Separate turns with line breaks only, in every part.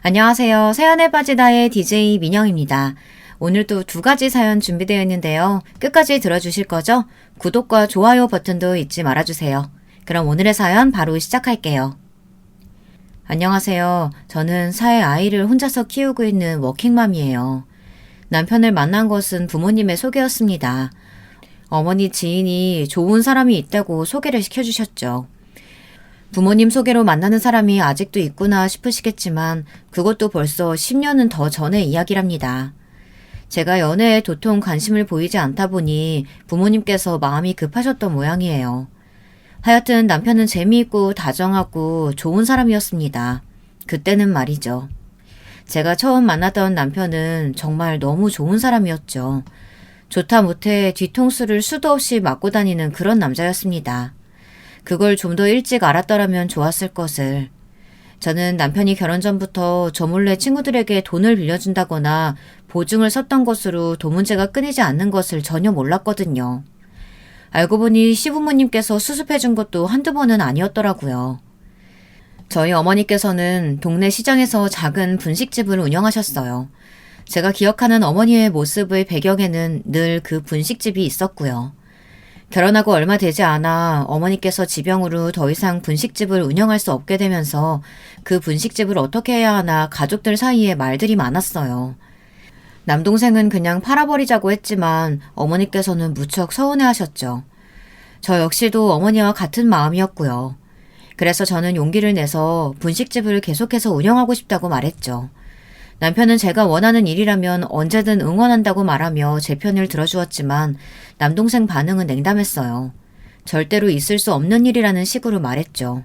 안녕하세요. 사연에 빠지다의 DJ 민영입니다. 오늘도 두 가지 사연 준비되어 있는데요. 끝까지 들어주실 거죠? 구독과 좋아요 버튼도 잊지 말아주세요. 그럼 오늘의 사연 바로 시작할게요. 안녕하세요. 저는 사회 아이를 혼자서 키우고 있는 워킹맘이에요. 남편을 만난 것은 부모님의 소개였습니다. 어머니 지인이 좋은 사람이 있다고 소개를 시켜주셨죠. 부모님 소개로 만나는 사람이 아직도 있구나 싶으시겠지만 그것도 벌써 10년은 더 전의 이야기랍니다. 제가 연애에 도통 관심을 보이지 않다 보니 부모님께서 마음이 급하셨던 모양이에요. 하여튼 남편은 재미있고 다정하고 좋은 사람이었습니다. 그때는 말이죠. 제가 처음 만났던 남편은 정말 너무 좋은 사람이었죠. 좋다 못해 뒤통수를 수도 없이 맞고 다니는 그런 남자였습니다. 그걸 좀 더 일찍 알았더라면 좋았을 것을. 저는 남편이 결혼 전부터 저 몰래 친구들에게 돈을 빌려준다거나 보증을 섰던 것으로 돈 문제가 끊이지 않는 것을 전혀 몰랐거든요. 알고 보니 시부모님께서 수습해준 것도 한두 번은 아니었더라고요. 저희 어머니께서는 동네 시장에서 작은 분식집을 운영하셨어요. 제가 기억하는 어머니의 모습의 배경에는 늘 그 분식집이 있었고요. 결혼하고 얼마 되지 않아 어머니께서 지병으로 더 이상 분식집을 운영할 수 없게 되면서 그 분식집을 어떻게 해야 하나 가족들 사이에 말들이 많았어요. 남동생은 그냥 팔아버리자고 했지만 어머니께서는 무척 서운해하셨죠. 저 역시도 어머니와 같은 마음이었고요. 그래서 저는 용기를 내서 분식집을 계속해서 운영하고 싶다고 말했죠. 남편은 제가 원하는 일이라면 언제든 응원한다고 말하며 제 편을 들어주었지만 남동생 반응은 냉담했어요. 절대로 있을 수 없는 일이라는 식으로 말했죠.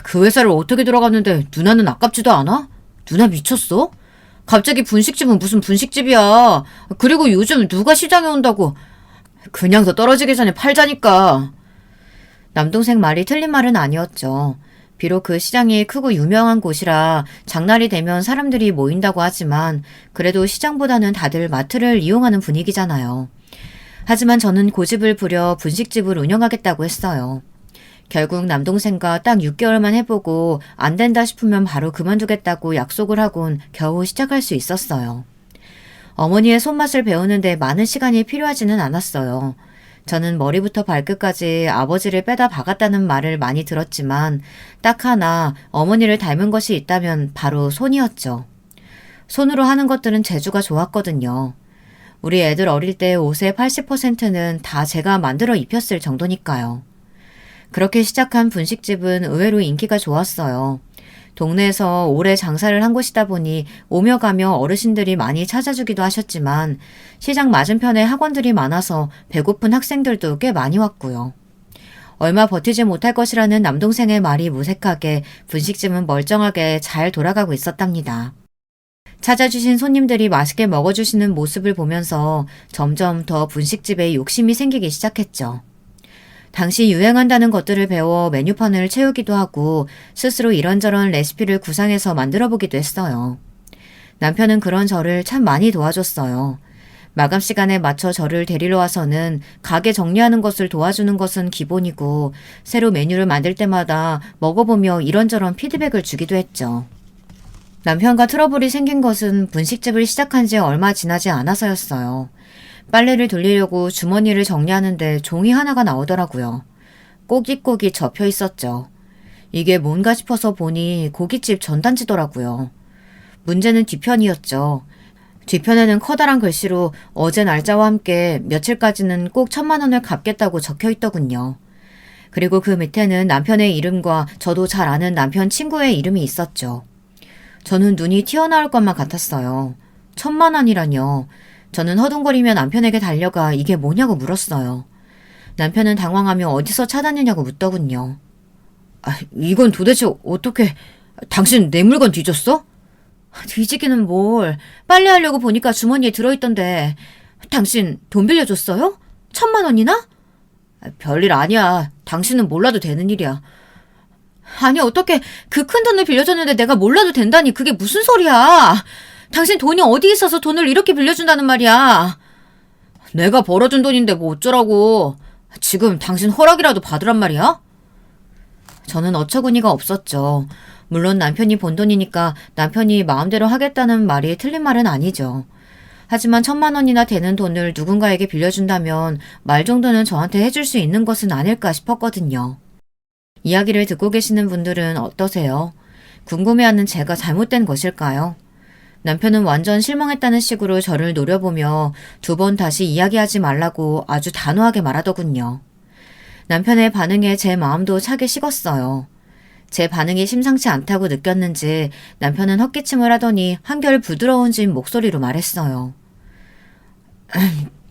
그 회사를 어떻게 들어갔는데 누나는 아깝지도 않아? 누나 미쳤어? 갑자기 분식집은 무슨 분식집이야. 그리고 요즘 누가 시장에 온다고. 그냥 더 떨어지기 전에 팔자니까. 남동생 말이 틀린 말은 아니었죠. 비록 그 시장이 크고 유명한 곳이라 장날이 되면 사람들이 모인다고 하지만 그래도 시장보다는 다들 마트를 이용하는 분위기잖아요. 하지만 저는 고집을 부려 분식집을 운영하겠다고 했어요. 결국 남동생과 딱 6개월만 해보고 안 된다 싶으면 바로 그만두겠다고 약속을 하곤 겨우 시작할 수 있었어요. 어머니의 손맛을 배우는데 많은 시간이 필요하지는 않았어요. 저는 머리부터 발끝까지 아버지를 빼다 박았다는 말을 많이 들었지만 딱 하나 어머니를 닮은 것이 있다면 바로 손이었죠. 손으로 하는 것들은 재주가 좋았거든요. 우리 애들 어릴 때 옷의 80%는 다 제가 만들어 입혔을 정도니까요. 그렇게 시작한 분식집은 의외로 인기가 좋았어요. 동네에서 오래 장사를 한 곳이다 보니 오며 가며 어르신들이 많이 찾아주기도 하셨지만 시장 맞은편에 학원들이 많아서 배고픈 학생들도 꽤 많이 왔고요. 얼마 버티지 못할 것이라는 남동생의 말이 무색하게 분식집은 멀쩡하게 잘 돌아가고 있었답니다. 찾아주신 손님들이 맛있게 먹어주시는 모습을 보면서 점점 더 분식집에 욕심이 생기기 시작했죠. 당시 유행한다는 것들을 배워 메뉴판을 채우기도 하고 스스로 이런저런 레시피를 구상해서 만들어보기도 했어요. 남편은 그런 저를 참 많이 도와줬어요. 마감 시간에 맞춰 저를 데리러 와서는 가게 정리하는 것을 도와주는 것은 기본이고 새로 메뉴를 만들 때마다 먹어보며 이런저런 피드백을 주기도 했죠. 남편과 트러블이 생긴 것은 분식집을 시작한 지 얼마 지나지 않아서였어요. 빨래를 돌리려고 주머니를 정리하는데 종이 하나가 나오더라고요. 꼬깃꼬깃 접혀 있었죠. 이게 뭔가 싶어서 보니 고깃집 전단지더라고요. 문제는 뒤편이었죠. 뒤편에는 커다란 글씨로 어제 날짜와 함께 며칠까지는 꼭 1,000만 원을 갚겠다고 적혀 있더군요. 그리고 그 밑에는 남편의 이름과 저도 잘 아는 남편 친구의 이름이 있었죠. 저는 눈이 튀어나올 것만 같았어요. 1,000만 원이라뇨. 저는 허둥거리며 남편에게 달려가 이게 뭐냐고 물었어요. 남편은 당황하며 어디서 찾았느냐고 묻더군요. 이건 도대체 어떻게... 당신 내 물건 뒤졌어? 뒤지기는 뭘. 빨래하려고 보니까 주머니에 들어있던데. 당신 돈 빌려줬어요? 1,000만 원이나? 별일 아니야. 당신은 몰라도 되는 일이야. 아니 어떻게 그 큰 돈을 빌려줬는데 내가 몰라도 된다니 그게 무슨 소리야. 당신 돈이 어디 있어서 돈을 이렇게 빌려준다는 말이야. 내가 벌어준 돈인데 뭐 어쩌라고. 지금 당신 허락이라도 받으란 말이야? 저는 어처구니가 없었죠. 물론 남편이 번 돈이니까 남편이 마음대로 하겠다는 말이 틀린 말은 아니죠. 하지만 1,000만 원이나 되는 돈을 누군가에게 빌려준다면 말 정도는 저한테 해줄 수 있는 것은 아닐까 싶었거든요. 이야기를 듣고 계시는 분들은 어떠세요? 궁금해하는 제가 잘못된 것일까요? 남편은 완전 실망했다는 식으로 저를 노려보며 2번 다시 이야기하지 말라고 아주 단호하게 말하더군요. 남편의 반응에 제 마음도 차게 식었어요. 제 반응이 심상치 않다고 느꼈는지 남편은 헛기침을 하더니 한결 부드러워진 목소리로 말했어요.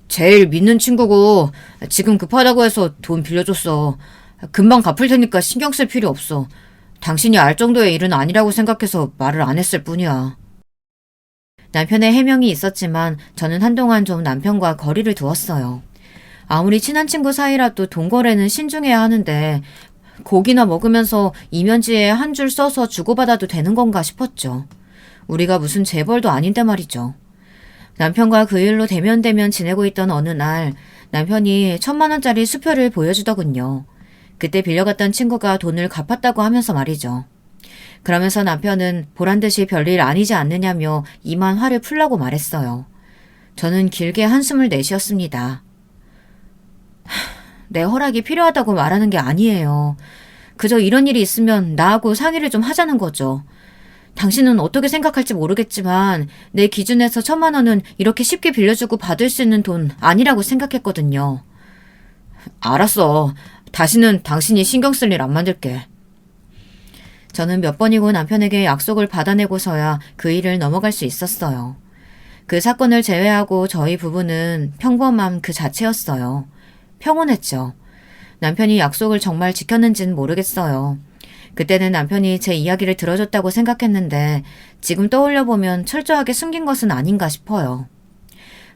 제일 믿는 친구고 지금 급하다고 해서 돈 빌려줬어. 금방 갚을 테니까 신경 쓸 필요 없어. 당신이 알 정도의 일은 아니라고 생각해서 말을 안 했을 뿐이야. 남편의 해명이 있었지만 저는 한동안 좀 남편과 거리를 두었어요. 아무리 친한 친구 사이라도 돈 거래는 신중해야 하는데 고기나 먹으면서 이면지에 한 줄 써서 주고받아도 되는 건가 싶었죠. 우리가 무슨 재벌도 아닌데 말이죠. 남편과 그 일로 대면대면 지내고 있던 어느 날 남편이 1,000만 원짜리 수표를 보여주더군요. 그때 빌려갔던 친구가 돈을 갚았다고 하면서 말이죠. 그러면서 남편은 보란듯이 별일 아니지 않느냐며 이만 화를 풀라고 말했어요. 저는 길게 한숨을 내쉬었습니다. 내 허락이 필요하다고 말하는 게 아니에요. 그저 이런 일이 있으면 나하고 상의를 좀 하자는 거죠. 당신은 어떻게 생각할지 모르겠지만 내 기준에서 1,000만 원은 이렇게 쉽게 빌려주고 받을 수 있는 돈 아니라고 생각했거든요. 알았어. 다시는 당신이 신경 쓸 일 안 만들게. 저는 몇 번이고 남편에게 약속을 받아내고서야 그 일을 넘어갈 수 있었어요. 그 사건을 제외하고 저희 부부는 평범함 그 자체였어요. 평온했죠. 남편이 약속을 정말 지켰는지는 모르겠어요. 그때는 남편이 제 이야기를 들어줬다고 생각했는데 지금 떠올려보면 철저하게 숨긴 것은 아닌가 싶어요.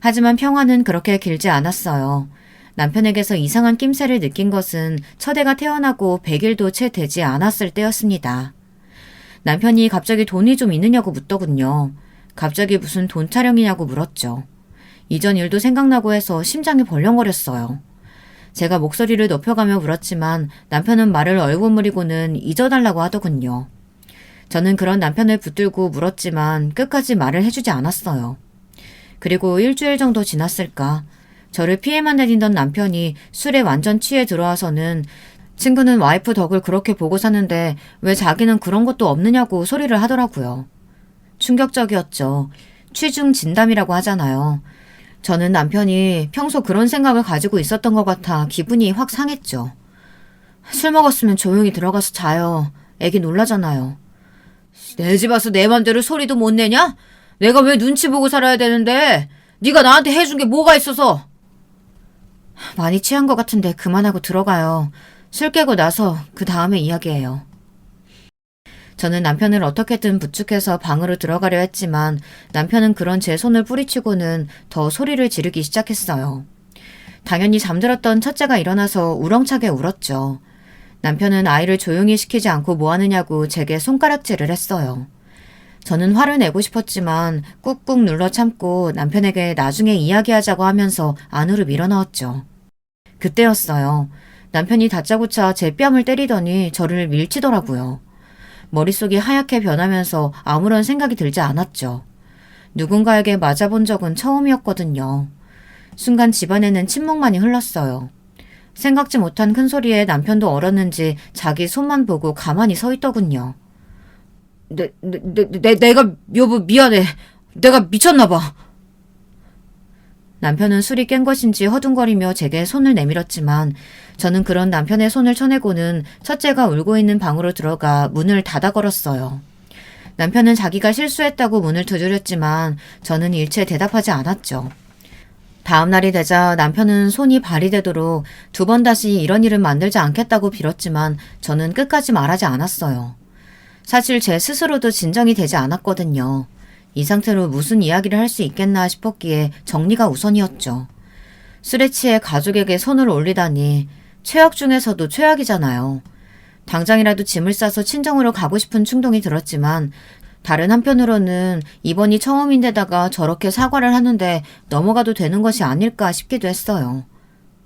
하지만 평화는 그렇게 길지 않았어요. 남편에게서 이상한 낌새를 느낀 것은 첫 애가 태어나고 100일도 채 되지 않았을 때였습니다. 남편이 갑자기 돈이 좀 있느냐고 묻더군요. 갑자기 무슨 돈 타령이냐고 물었죠. 이전 일도 생각나고 해서 심장이 벌렁거렸어요. 제가 목소리를 높여가며 물었지만 남편은 말을 얼버무리고는 잊어달라고 하더군요. 저는 그런 남편을 붙들고 물었지만 끝까지 말을 해주지 않았어요. 그리고 일주일 정도 지났을까. 저를 피해만 다니던 남편이 술에 완전 취해 들어와서는 친구는 와이프 덕을 그렇게 보고 사는데 왜 자기는 그런 것도 없느냐고 소리를 하더라고요. 충격적이었죠. 취중 진담이라고 하잖아요. 저는 남편이 평소 그런 생각을 가지고 있었던 것 같아 기분이 확 상했죠. 술 먹었으면 조용히 들어가서 자요. 애기 놀라잖아요. 내 집 와서 내 맘대로 소리도 못 내냐? 내가 왜 눈치 보고 살아야 되는데? 네가 나한테 해준 게 뭐가 있어서? 많이 취한 것 같은데 그만하고 들어가요. 술 깨고 나서 그 다음에 이야기해요. 저는 남편을 어떻게든 부축해서 방으로 들어가려 했지만 남편은 그런 제 손을 뿌리치고는 더 소리를 지르기 시작했어요. 당연히 잠들었던 첫째가 일어나서 우렁차게 울었죠. 남편은 아이를 조용히 시키지 않고 뭐 하느냐고 제게 손가락질을 했어요. 저는 화를 내고 싶었지만 꾹꾹 눌러 참고 남편에게 나중에 이야기하자고 하면서 안으로 밀어넣었죠. 그때였어요. 남편이 다짜고짜 제 뺨을 때리더니 저를 밀치더라고요. 머릿속이 하얗게 변하면서 아무런 생각이 들지 않았죠. 누군가에게 맞아본 적은 처음이었거든요. 순간 집안에는 침묵만이 흘렀어요. 생각지 못한 큰 소리에 남편도 얼었는지 자기 손만 보고 가만히 서 있더군요. 내가 여보 미안해. 내가 미쳤나 봐. 남편은 술이 깬 것인지 허둥거리며 제게 손을 내밀었지만 저는 그런 남편의 손을 쳐내고는 첫째가 울고 있는 방으로 들어가 문을 닫아 걸었어요. 남편은 자기가 실수했다고 문을 두드렸지만 저는 일체 대답하지 않았죠. 다음 날이 되자 남편은 손이 발이 되도록 2번 다시 이런 일은 만들지 않겠다고 빌었지만 저는 끝까지 말하지 않았어요. 사실 제 스스로도 진정이 되지 않았거든요. 이 상태로 무슨 이야기를 할 수 있겠나 싶었기에 정리가 우선이었죠. 술에 취해 가족에게 손을 올리다니 최악 중에서도 최악이잖아요. 당장이라도 짐을 싸서 친정으로 가고 싶은 충동이 들었지만 다른 한편으로는 이번이 처음인데다가 저렇게 사과를 하는데 넘어가도 되는 것이 아닐까 싶기도 했어요.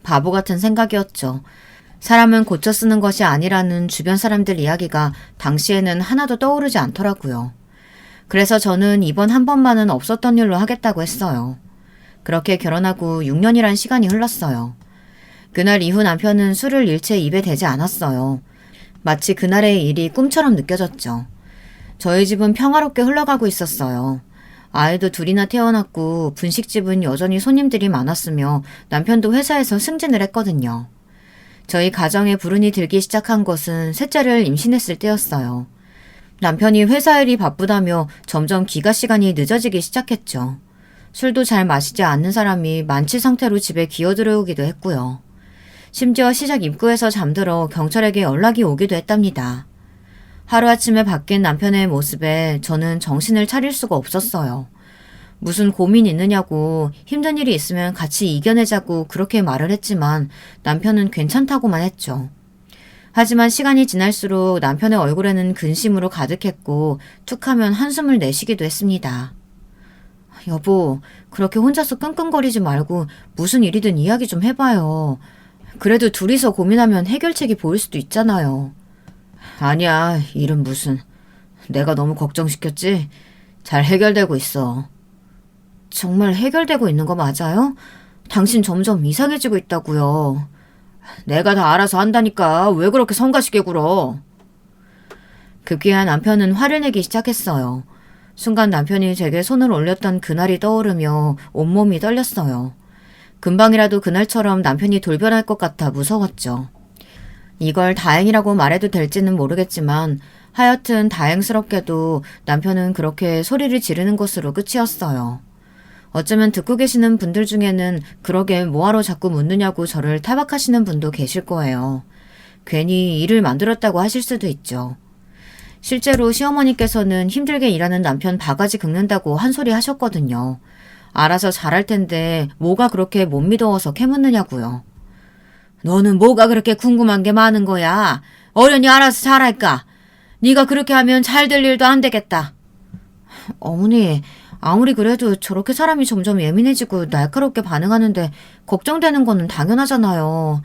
바보 같은 생각이었죠. 사람은 고쳐 쓰는 것이 아니라는 주변 사람들 이야기가 당시에는 하나도 떠오르지 않더라고요. 그래서 저는 이번 한 번만은 없었던 일로 하겠다고 했어요. 그렇게 결혼하고 6년이란 시간이 흘렀어요. 그날 이후 남편은 술을 일체 입에 대지 않았어요. 마치 그날의 일이 꿈처럼 느껴졌죠. 저희 집은 평화롭게 흘러가고 있었어요. 아이도 둘이나 태어났고 분식집은 여전히 손님들이 많았으며 남편도 회사에서 승진을 했거든요. 저희 가정에 불운이 들기 시작한 것은 셋째를 임신했을 때였어요. 남편이 회사 일이 바쁘다며 점점 귀가 시간이 늦어지기 시작했죠. 술도 잘 마시지 않는 사람이 만취 상태로 집에 기어들어오기도 했고요. 심지어 시작 입구에서 잠들어 경찰에게 연락이 오기도 했답니다. 하루아침에 바뀐 남편의 모습에 저는 정신을 차릴 수가 없었어요. 무슨 고민 있느냐고 힘든 일이 있으면 같이 이겨내자고 그렇게 말을 했지만 남편은 괜찮다고만 했죠. 하지만 시간이 지날수록 남편의 얼굴에는 근심으로 가득했고 툭하면 한숨을 내쉬기도 했습니다. 여보, 그렇게 혼자서 끙끙거리지 말고 무슨 일이든 이야기 좀 해봐요. 그래도 둘이서 고민하면 해결책이 보일 수도 있잖아요. 아니야, 일은 무슨. 내가 너무 걱정시켰지? 잘 해결되고 있어. 정말 해결되고 있는 거 맞아요? 당신 점점 이상해지고 있다고요. 내가 다 알아서 한다니까 왜 그렇게 성가시게 굴어. 급기야 남편은 화를 내기 시작했어요. 순간 남편이 제게 손을 올렸던 그날이 떠오르며 온몸이 떨렸어요. 금방이라도 그날처럼 남편이 돌변할 것 같아 무서웠죠. 이걸 다행이라고 말해도 될지는 모르겠지만 하여튼 다행스럽게도 남편은 그렇게 소리를 지르는 것으로 끝이었어요. 어쩌면 듣고 계시는 분들 중에는 그러게 뭐하러 자꾸 묻느냐고 저를 타박하시는 분도 계실 거예요. 괜히 일을 만들었다고 하실 수도 있죠. 실제로 시어머니께서는 힘들게 일하는 남편 바가지 긁는다고 한 소리 하셨거든요. 알아서 잘할 텐데 뭐가 그렇게 못 믿어서 캐묻느냐고요. 너는 뭐가 그렇게 궁금한 게 많은 거야? 어련히 알아서 잘할까? 네가 그렇게 하면 잘 될 일도 안 되겠다. 어머니, 아무리 그래도 저렇게 사람이 점점 예민해지고 날카롭게 반응하는데 걱정되는 거는 당연하잖아요.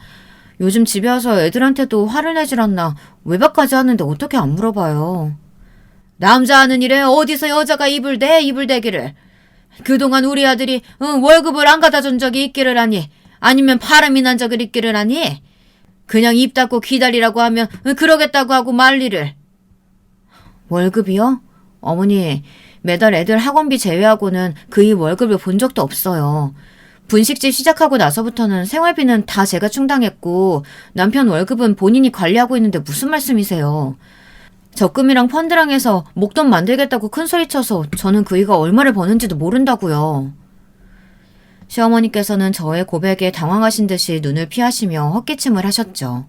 요즘 집에 와서 애들한테도 화를 내질 않나 외박까지 하는데 어떻게 안 물어봐요. 남자 하는 일에 어디서 여자가 입을 대기를. 그동안 우리 아들이 월급을 안 갖다 준 적이 있기를 하니 아니면 바람이 난 적을 있기를 하니 그냥 입 닫고 기다리라고 하면 그러겠다고 하고 말리를. 월급이요? 어머니, 매달 애들 학원비 제외하고는 그이 월급을 본 적도 없어요. 분식집 시작하고 나서부터는 생활비는 다 제가 충당했고 남편 월급은 본인이 관리하고 있는데 무슨 말씀이세요. 적금이랑 펀드랑 해서 목돈 만들겠다고 큰소리쳐서 저는 그이가 얼마를 버는지도 모른다고요. 시어머니께서는 저의 고백에 당황하신 듯이 눈을 피하시며 헛기침을 하셨죠.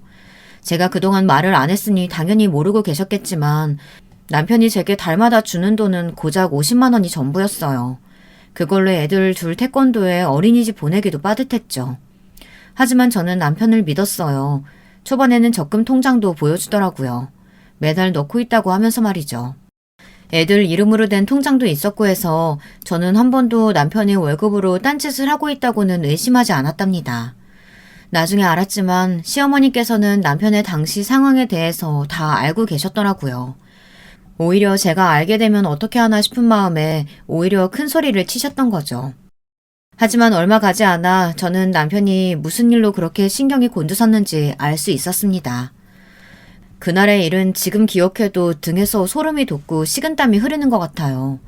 제가 그동안 말을 안 했으니 당연히 모르고 계셨겠지만 남편이 제게 달마다 주는 돈은 고작 50만 원이 전부였어요. 그걸로 애들 둘 태권도에 어린이집 보내기도 빠듯했죠. 하지만 저는 남편을 믿었어요. 초반에는 적금 통장도 보여주더라고요. 매달 넣고 있다고 하면서 말이죠. 애들 이름으로 된 통장도 있었고 해서 저는 한 번도 남편이 월급으로 딴짓을 하고 있다고는 의심하지 않았답니다. 나중에 알았지만 시어머니께서는 남편의 당시 상황에 대해서 다 알고 계셨더라고요. 오히려 제가 알게 되면 어떻게 하나 싶은 마음에 오히려 큰 소리를 치셨던 거죠. 하지만 얼마 가지 않아 저는 남편이 무슨 일로 그렇게 신경이 곤두섰는지 알 수 있었습니다. 그날의 일은 지금 기억해도 등에서 소름이 돋고 식은땀이 흐르는 것 같아요.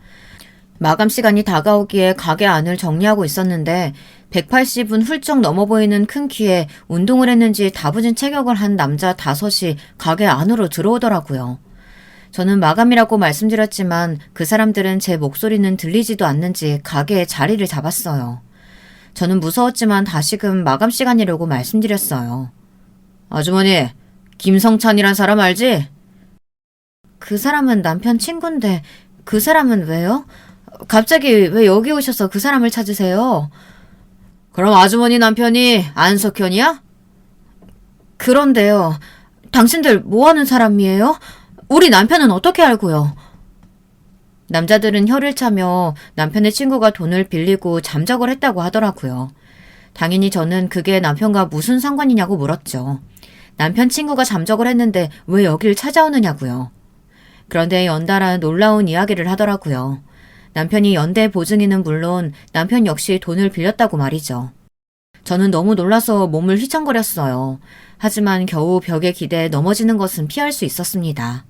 마감 시간이 다가오기에 가게 안을 정리하고 있었는데 180은 훌쩍 넘어 보이는 큰 키에 운동을 했는지 다부진 체격을 한 남자 5이 가게 안으로 들어오더라고요. 저는 마감이라고 말씀드렸지만 그 사람들은 제 목소리는 들리지도 않는지 가게에 자리를 잡았어요. 저는 무서웠지만 다시금 마감 시간이라고 말씀드렸어요. 아주머니, 김성찬이란 사람 알지? 그 사람은 남편 친구인데 그 사람은 왜요? 갑자기 왜 여기 오셔서 그 사람을 찾으세요? 그럼 아주머니 남편이 안석현이야? 그런데요. 당신들 뭐하는 사람이에요? 우리 남편은 어떻게 알고요? 남자들은 혀를 차며 남편의 친구가 돈을 빌리고 잠적을 했다고 하더라고요. 당연히 저는 그게 남편과 무슨 상관이냐고 물었죠. 남편 친구가 잠적을 했는데 왜 여길 찾아오느냐고요. 그런데 연달아 놀라운 이야기를 하더라고요. 남편이 연대 보증인은 물론 남편 역시 돈을 빌렸다고 말이죠. 저는 너무 놀라서 몸을 휘청거렸어요. 하지만 겨우 벽에 기대 넘어지는 것은 피할 수 있었습니다.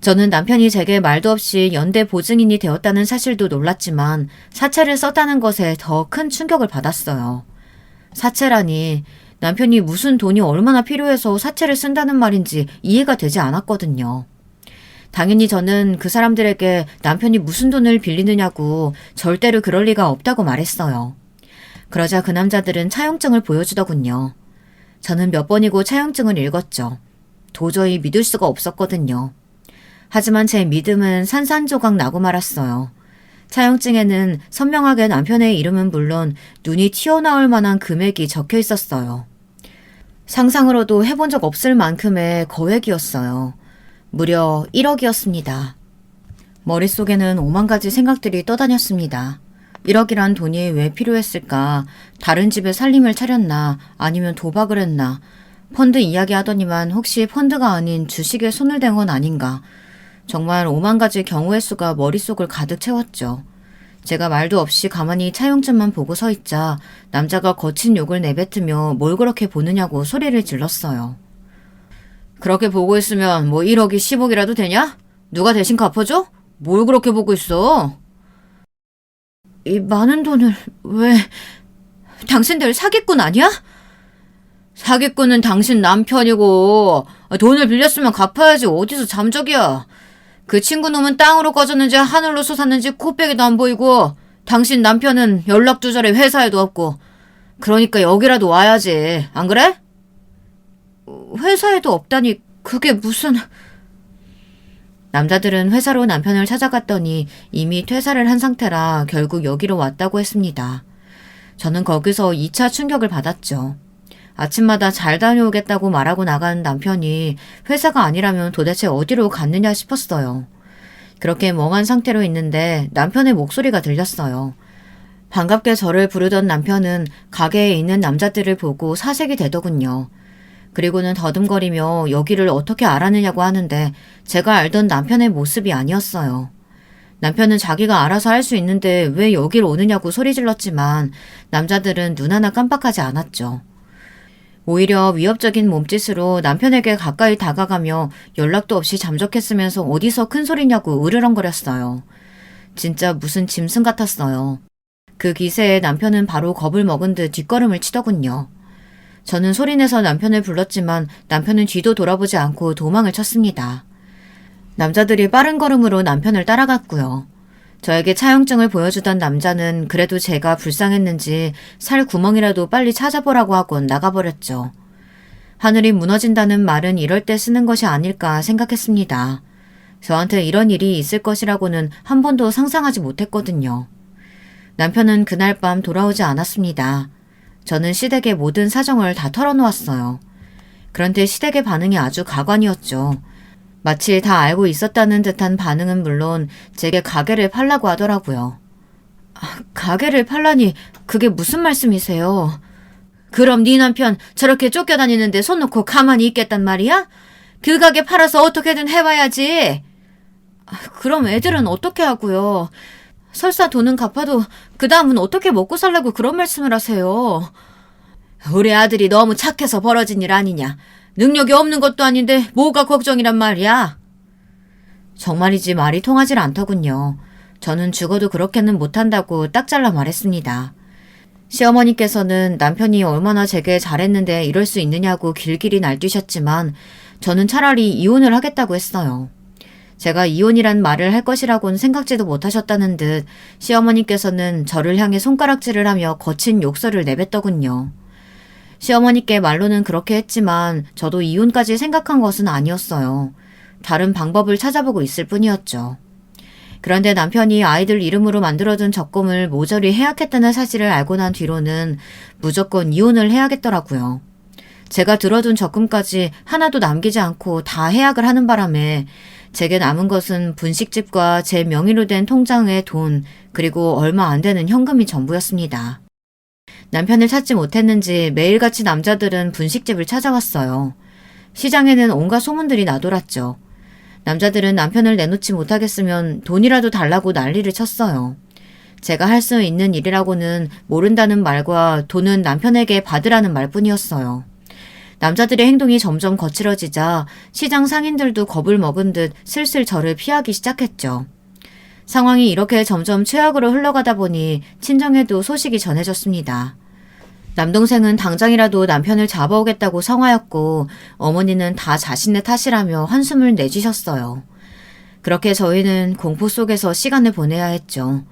저는 남편이 제게 말도 없이 연대 보증인이 되었다는 사실도 놀랐지만 사채를 썼다는 것에 더 큰 충격을 받았어요. 사채라니 남편이 무슨 돈이 얼마나 필요해서 사채를 쓴다는 말인지 이해가 되지 않았거든요. 당연히 저는 그 사람들에게 남편이 무슨 돈을 빌리느냐고 절대로 그럴 리가 없다고 말했어요. 그러자 그 남자들은 차용증을 보여주더군요. 저는 몇 번이고 차용증을 읽었죠. 도저히 믿을 수가 없었거든요. 하지만 제 믿음은 산산조각 나고 말았어요. 차용증에는 선명하게 남편의 이름은 물론 눈이 튀어나올 만한 금액이 적혀 있었어요. 상상으로도 해본 적 없을 만큼의 거액이었어요. 무려 1억이었습니다. 머릿속에는 오만 가지 생각들이 떠다녔습니다. 1억이란 돈이 왜 필요했을까? 다른 집에 살림을 차렸나? 아니면 도박을 했나? 펀드 이야기하더니만 혹시 펀드가 아닌 주식에 손을 댄 건 아닌가? 정말 오만 가지 경우의 수가 머릿속을 가득 채웠죠. 제가 말도 없이 가만히 차용증만 보고 서 있자 남자가 거친 욕을 내뱉으며 뭘 그렇게 보느냐고 소리를 질렀어요. 그렇게 보고 있으면 뭐 1억이 10억이라도 되냐? 누가 대신 갚아줘? 뭘 그렇게 보고 있어? 이 많은 돈을 왜... 당신들 사기꾼 아니야? 사기꾼은 당신 남편이고 돈을 빌렸으면 갚아야지 어디서 잠적이야. 그 친구놈은 땅으로 꺼졌는지 하늘로 솟았는지 코빼기도 안 보이고 당신 남편은 연락 두절에 회사에도 없고 그러니까 여기라도 와야지. 안 그래? 회사에도 없다니 그게 무슨... 남자들은 회사로 남편을 찾아갔더니 이미 퇴사를 한 상태라 결국 여기로 왔다고 했습니다. 저는 거기서 2차 충격을 받았죠. 아침마다 잘 다녀오겠다고 말하고 나간 남편이 회사가 아니라면 도대체 어디로 갔느냐 싶었어요. 그렇게 멍한 상태로 있는데 남편의 목소리가 들렸어요. 반갑게 저를 부르던 남편은 가게에 있는 남자들을 보고 사색이 되더군요. 그리고는 더듬거리며 여기를 어떻게 알았느냐고 하는데 제가 알던 남편의 모습이 아니었어요. 남편은 자기가 알아서 할 수 있는데 왜 여길 오느냐고 소리 질렀지만 남자들은 눈 하나 깜빡하지 않았죠. 오히려 위협적인 몸짓으로 남편에게 가까이 다가가며 연락도 없이 잠적했으면서 어디서 큰 소리냐고 으르렁거렸어요. 진짜 무슨 짐승 같았어요. 그 기세에 남편은 바로 겁을 먹은 듯 뒷걸음을 치더군요. 저는 소리내서 남편을 불렀지만 남편은 뒤도 돌아보지 않고 도망을 쳤습니다. 남자들이 빠른 걸음으로 남편을 따라갔고요. 저에게 차용증을 보여주던 남자는 그래도 제가 불쌍했는지 살 구멍이라도 빨리 찾아보라고 하곤 나가버렸죠. 하늘이 무너진다는 말은 이럴 때 쓰는 것이 아닐까 생각했습니다. 저한테 이런 일이 있을 것이라고는 한 번도 상상하지 못했거든요. 남편은 그날 밤 돌아오지 않았습니다. 저는 시댁의 모든 사정을 다 털어놓았어요. 그런데 시댁의 반응이 아주 가관이었죠. 마치 다 알고 있었다는 듯한 반응은 물론 제게 가게를 팔라고 하더라고요. 가게를 팔라니 그게 무슨 말씀이세요? 그럼 네 남편 저렇게 쫓겨다니는데 손 놓고 가만히 있겠단 말이야? 그 가게 팔아서 어떻게든 해봐야지. 그럼 애들은 어떻게 하고요? 설사 돈은 갚아도 그 다음은 어떻게 먹고 살라고 그런 말씀을 하세요? 우리 아들이 너무 착해서 벌어진 일 아니냐. 능력이 없는 것도 아닌데 뭐가 걱정이란 말이야. 정말이지 말이 통하질 않더군요. 저는 죽어도 그렇게는 못한다고 딱 잘라 말했습니다. 시어머니께서는 남편이 얼마나 제게 잘했는데 이럴 수 있느냐고 길길이 날뛰셨지만 저는 차라리 이혼을 하겠다고 했어요. 제가 이혼이란 말을 할 것이라고는 생각지도 못하셨다는 듯 시어머니께서는 저를 향해 손가락질을 하며 거친 욕설을 내뱉더군요. 시어머니께 말로는 그렇게 했지만 저도 이혼까지 생각한 것은 아니었어요. 다른 방법을 찾아보고 있을 뿐이었죠. 그런데 남편이 아이들 이름으로 만들어둔 적금을 모조리 해약했다는 사실을 알고 난 뒤로는 무조건 이혼을 해야겠더라고요. 제가 들어둔 적금까지 하나도 남기지 않고 다 해약을 하는 바람에 제게 남은 것은 분식집과 제 명의로 된 통장의 돈, 그리고 얼마 안 되는 현금이 전부였습니다. 남편을 찾지 못했는지 매일같이 남자들은 분식집을 찾아왔어요. 시장에는 온갖 소문들이 나돌았죠. 남자들은 남편을 내놓지 못하겠으면 돈이라도 달라고 난리를 쳤어요. 제가 할 수 있는 일이라고는 모른다는 말과 돈은 남편에게 받으라는 말뿐이었어요. 남자들의 행동이 점점 거칠어지자 시장 상인들도 겁을 먹은 듯 슬슬 저를 피하기 시작했죠. 상황이 이렇게 점점 최악으로 흘러가다 보니 친정에도 소식이 전해졌습니다. 남동생은 당장이라도 남편을 잡아오겠다고 성화였고 어머니는 다 자신의 탓이라며 한숨을 내쉬셨어요. 그렇게 저희는 공포 속에서 시간을 보내야 했죠.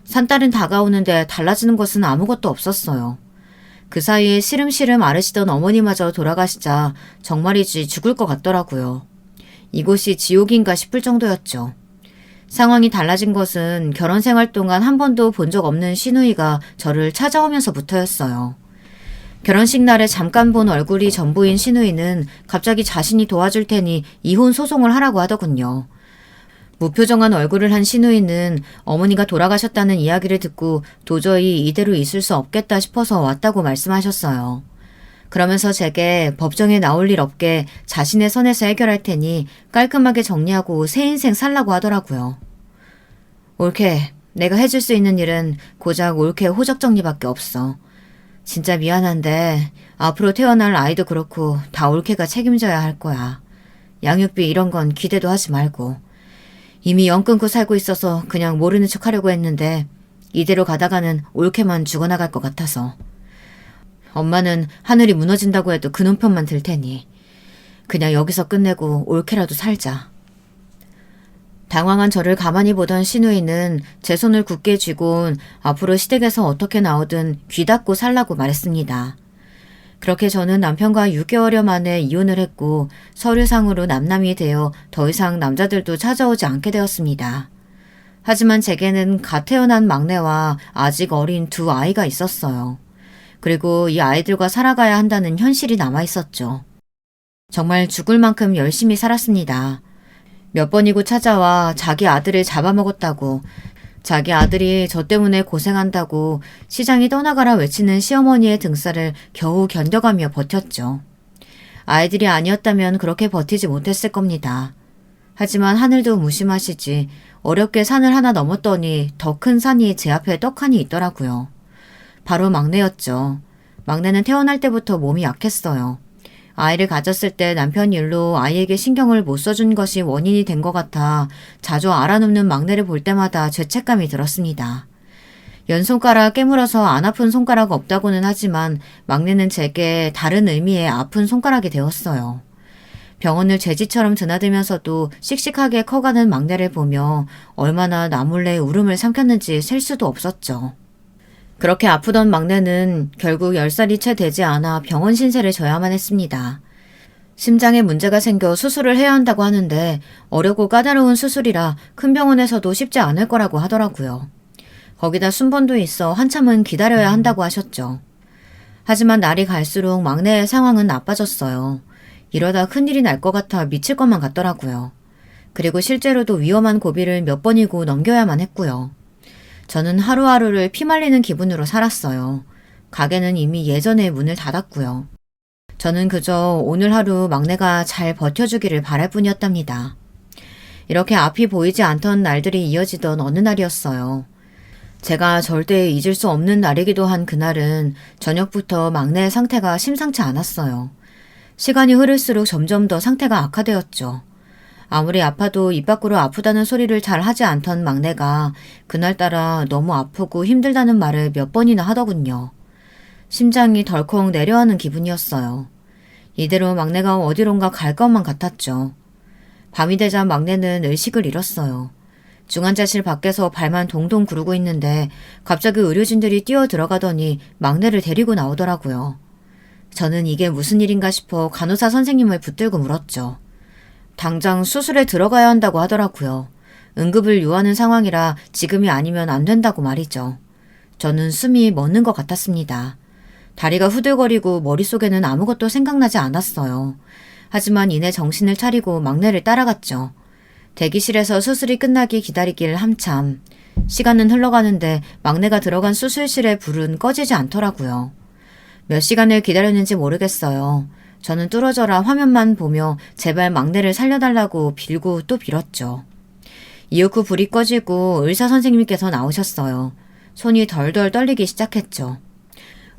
산딸은 다가오는데 달라지는 것은 아무것도 없었어요. 그 사이에 시름시름 앓으시던 어머니마저 돌아가시자 정말이지 죽을 것 같더라고요. 이곳이 지옥인가 싶을 정도였죠. 상황이 달라진 것은 결혼 생활 동안 한 번도 본 적 없는 시누이가 저를 찾아오면서부터였어요. 결혼식 날에 잠깐 본 얼굴이 전부인 시누이는 갑자기 자신이 도와줄 테니 이혼 소송을 하라고 하더군요. 무표정한 얼굴을 한 시누이는 어머니가 돌아가셨다는 이야기를 듣고 도저히 이대로 있을 수 없겠다 싶어서 왔다고 말씀하셨어요. 그러면서 제게 법정에 나올 일 없게 자신의 선에서 해결할 테니 깔끔하게 정리하고 새 인생 살라고 하더라고요. 올케, 내가 해줄 수 있는 일은 고작 올케 호적 정리밖에 없어. 진짜 미안한데 앞으로 태어날 아이도 그렇고 다 올케가 책임져야 할 거야. 양육비 이런 건 기대도 하지 말고. 이미 영 끊고 살고 있어서 그냥 모르는 척 하려고 했는데 이대로 가다가는 올케만 죽어나갈 것 같아서. 엄마는 하늘이 무너진다고 해도 그놈 편만 들 테니 그냥 여기서 끝내고 올케라도 살자. 당황한 저를 가만히 보던 시누이는 제 손을 굳게 쥐곤 앞으로 시댁에서 어떻게 나오든 귀 닫고 살라고 말했습니다. 그렇게 저는 남편과 6개월여 만에 이혼을 했고 서류상으로 남남이 되어 더 이상 남자들도 찾아오지 않게 되었습니다. 하지만 제게는 갓 태어난 막내와 아직 어린 두 아이가 있었어요. 그리고 이 아이들과 살아가야 한다는 현실이 남아있었죠. 정말 죽을 만큼 열심히 살았습니다. 몇 번이고 찾아와 자기 아들을 잡아먹었다고, 자기 아들이 저 때문에 고생한다고 시장이 떠나가라 외치는 시어머니의 등살을 겨우 견뎌가며 버텼죠. 아이들이 아니었다면 그렇게 버티지 못했을 겁니다. 하지만 하늘도 무심하시지 어렵게 산을 하나 넘었더니 더 큰 산이 제 앞에 떡하니 있더라고요. 바로 막내였죠. 막내는 태어날 때부터 몸이 약했어요. 아이를 가졌을 때 남편 일로 아이에게 신경을 못 써준 것이 원인이 된 것 같아 자주 알아눕는 막내를 볼 때마다 죄책감이 들었습니다. 연손가락 깨물어서 안 아픈 손가락 없다고는 하지만 막내는 제게 다른 의미의 아픈 손가락이 되었어요. 병원을 죄지처럼 드나들면서도 씩씩하게 커가는 막내를 보며 얼마나 나 몰래 울음을 삼켰는지 셀 수도 없었죠. 그렇게 아프던 막내는 결국 10살이 채 되지 않아 병원 신세를 져야만 했습니다. 심장에 문제가 생겨 수술을 해야 한다고 하는데 어렵고 까다로운 수술이라 큰 병원에서도 쉽지 않을 거라고 하더라고요. 거기다 순번도 있어 한참은 기다려야 한다고 하셨죠. 하지만 날이 갈수록 막내의 상황은 나빠졌어요. 이러다 큰일이 날 것 같아 미칠 것만 같더라고요. 그리고 실제로도 위험한 고비를 몇 번이고 넘겨야만 했고요. 저는 하루하루를 피말리는 기분으로 살았어요. 가게는 이미 예전에 문을 닫았고요. 저는 그저 오늘 하루 막내가 잘 버텨주기를 바랄 뿐이었답니다. 이렇게 앞이 보이지 않던 날들이 이어지던 어느 날이었어요. 제가 절대 잊을 수 없는 날이기도 한 그날은 저녁부터 막내의 상태가 심상치 않았어요. 시간이 흐를수록 점점 더 상태가 악화되었죠. 아무리 아파도 입 밖으로 아프다는 소리를 잘 하지 않던 막내가 그날따라 너무 아프고 힘들다는 말을 몇 번이나 하더군요. 심장이 덜컥 내려앉는 기분이었어요. 이대로 막내가 어디론가 갈 것만 같았죠. 밤이 되자 막내는 의식을 잃었어요. 중환자실 밖에서 발만 동동 구르고 있는데 갑자기 의료진들이 뛰어 들어가더니 막내를 데리고 나오더라고요. 저는 이게 무슨 일인가 싶어 간호사 선생님을 붙들고 물었죠. 당장 수술에 들어가야 한다고 하더라고요. 응급을 요하는 상황이라 지금이 아니면 안 된다고 말이죠. 저는 숨이 멎는 것 같았습니다. 다리가 후들거리고 머릿속에는 아무것도 생각나지 않았어요. 하지만 이내 정신을 차리고 막내를 따라갔죠. 대기실에서 수술이 끝나기 기다리길 한참. 시간은 흘러가는데 막내가 들어간 수술실의 불은 꺼지지 않더라고요. 몇 시간을 기다렸는지 모르겠어요. 저는 뚫어져라 화면만 보며 제발 막내를 살려달라고 빌고 또 빌었죠. 이윽고 불이 꺼지고 의사 선생님께서 나오셨어요. 손이 덜덜 떨리기 시작했죠.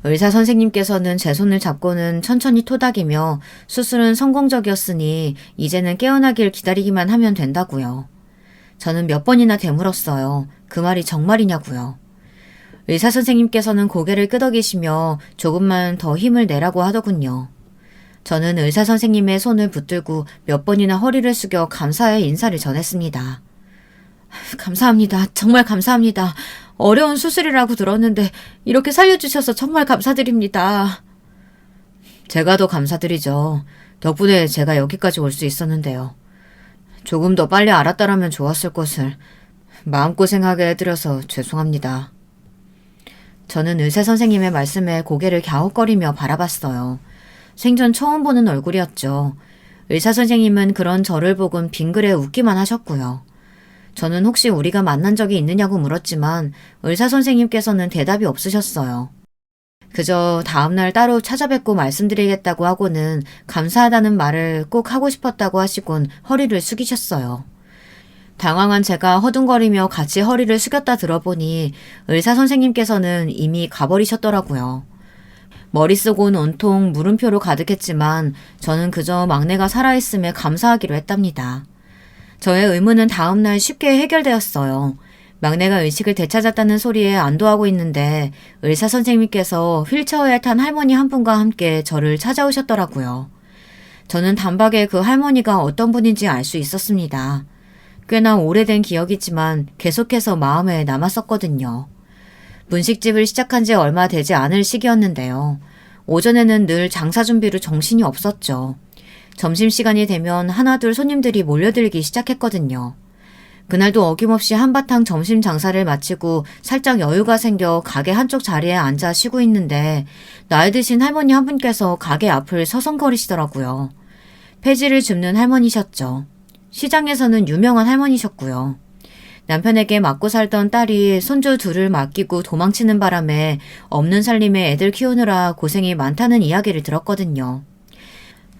의사 선생님께서는 제 손을 잡고는 천천히 토닥이며 수술은 성공적이었으니 이제는 깨어나길 기다리기만 하면 된다고요. 저는 몇 번이나 되물었어요. 그 말이 정말이냐고요. 의사 선생님께서는 고개를 끄덕이시며 조금만 더 힘을 내라고 하더군요. 저는 의사 선생님의 손을 붙들고 몇 번이나 허리를 숙여 감사의 인사를 전했습니다. 감사합니다. 정말 감사합니다. 어려운 수술이라고 들었는데 이렇게 살려주셔서 정말 감사드립니다. 제가 더 감사드리죠. 덕분에 제가 여기까지 올 수 있었는데요. 조금 더 빨리 알았다라면 좋았을 것을 마음고생하게 해드려서 죄송합니다. 저는 의사 선생님의 말씀에 고개를 갸웃거리며 바라봤어요. 생전 처음 보는 얼굴이었죠. 의사 선생님은 그런 저를 보곤 빙그레 웃기만 하셨고요. 저는 혹시 우리가 만난 적이 있느냐고 물었지만 의사 선생님께서는 대답이 없으셨어요. 그저 다음날 따로 찾아뵙고 말씀드리겠다고 하고는 감사하다는 말을 꼭 하고 싶었다고 하시곤 허리를 숙이셨어요. 당황한 제가 허둥거리며 같이 허리를 숙였다 들어보니 의사 선생님께서는 이미 가버리셨더라고요. 머릿속은 온통 물음표로 가득했지만 저는 그저 막내가 살아있음에 감사하기로 했답니다. 저의 의문은 다음날 쉽게 해결되었어요. 막내가 의식을 되찾았다는 소리에 안도하고 있는데 의사 선생님께서 휠체어에 탄 할머니 한 분과 함께 저를 찾아오셨더라고요. 저는 단박에 그 할머니가 어떤 분인지 알 수 있었습니다. 꽤나 오래된 기억이지만 계속해서 마음에 남았었거든요. 분식집을 시작한 지 얼마 되지 않을 시기였는데요. 오전에는 늘 장사 준비로 정신이 없었죠. 점심시간이 되면 하나둘 손님들이 몰려들기 시작했거든요. 그날도 어김없이 한바탕 점심 장사를 마치고 살짝 여유가 생겨 가게 한쪽 자리에 앉아 쉬고 있는데 나이 드신 할머니 한 분께서 가게 앞을 서성거리시더라고요. 폐지를 줍는 할머니셨죠. 시장에서는 유명한 할머니셨고요. 남편에게 맞고 살던 딸이 손주 둘을 맡기고 도망치는 바람에 없는 살림에 애들 키우느라 고생이 많다는 이야기를 들었거든요.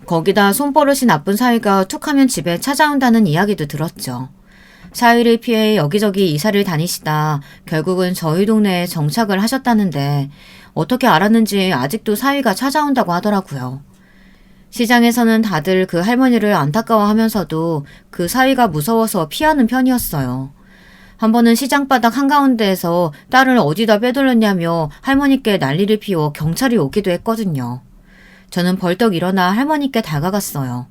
거기다 손버릇이 나쁜 사위가 툭하면 집에 찾아온다는 이야기도 들었죠. 사위를 피해 여기저기 이사를 다니시다 결국은 저희 동네에 정착을 하셨다는데 어떻게 알았는지 아직도 사위가 찾아온다고 하더라고요. 시장에서는 다들 그 할머니를 안타까워하면서도 그 사위가 무서워서 피하는 편이었어요. 한 번은 시장 바닥 한가운데에서 딸을 어디다 빼돌렸냐며 할머니께 난리를 피워 경찰이 오기도 했거든요. 저는 벌떡 일어나 할머니께 다가갔어요.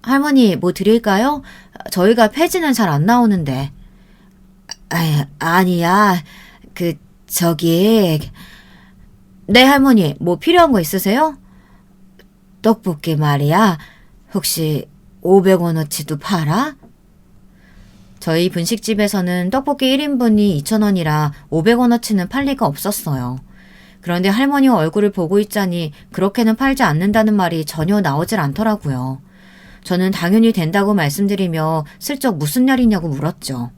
할머니, 뭐 드릴까요? 저희가 폐지는 잘 안 나오는데. 아니야. 저기... 네, 할머니, 뭐 필요한 거 있으세요? 떡볶이 말이야. 혹시 500원어치도 팔아? 저희 분식집에서는 떡볶이 1인분이 2,000원이라 500원어치는 팔 리가 없었어요. 그런데 할머니 얼굴을 보고 있자니 그렇게는 팔지 않는다는 말이 전혀 나오질 않더라고요. 저는 당연히 된다고 말씀드리며 슬쩍 무슨 날이냐고 물었죠.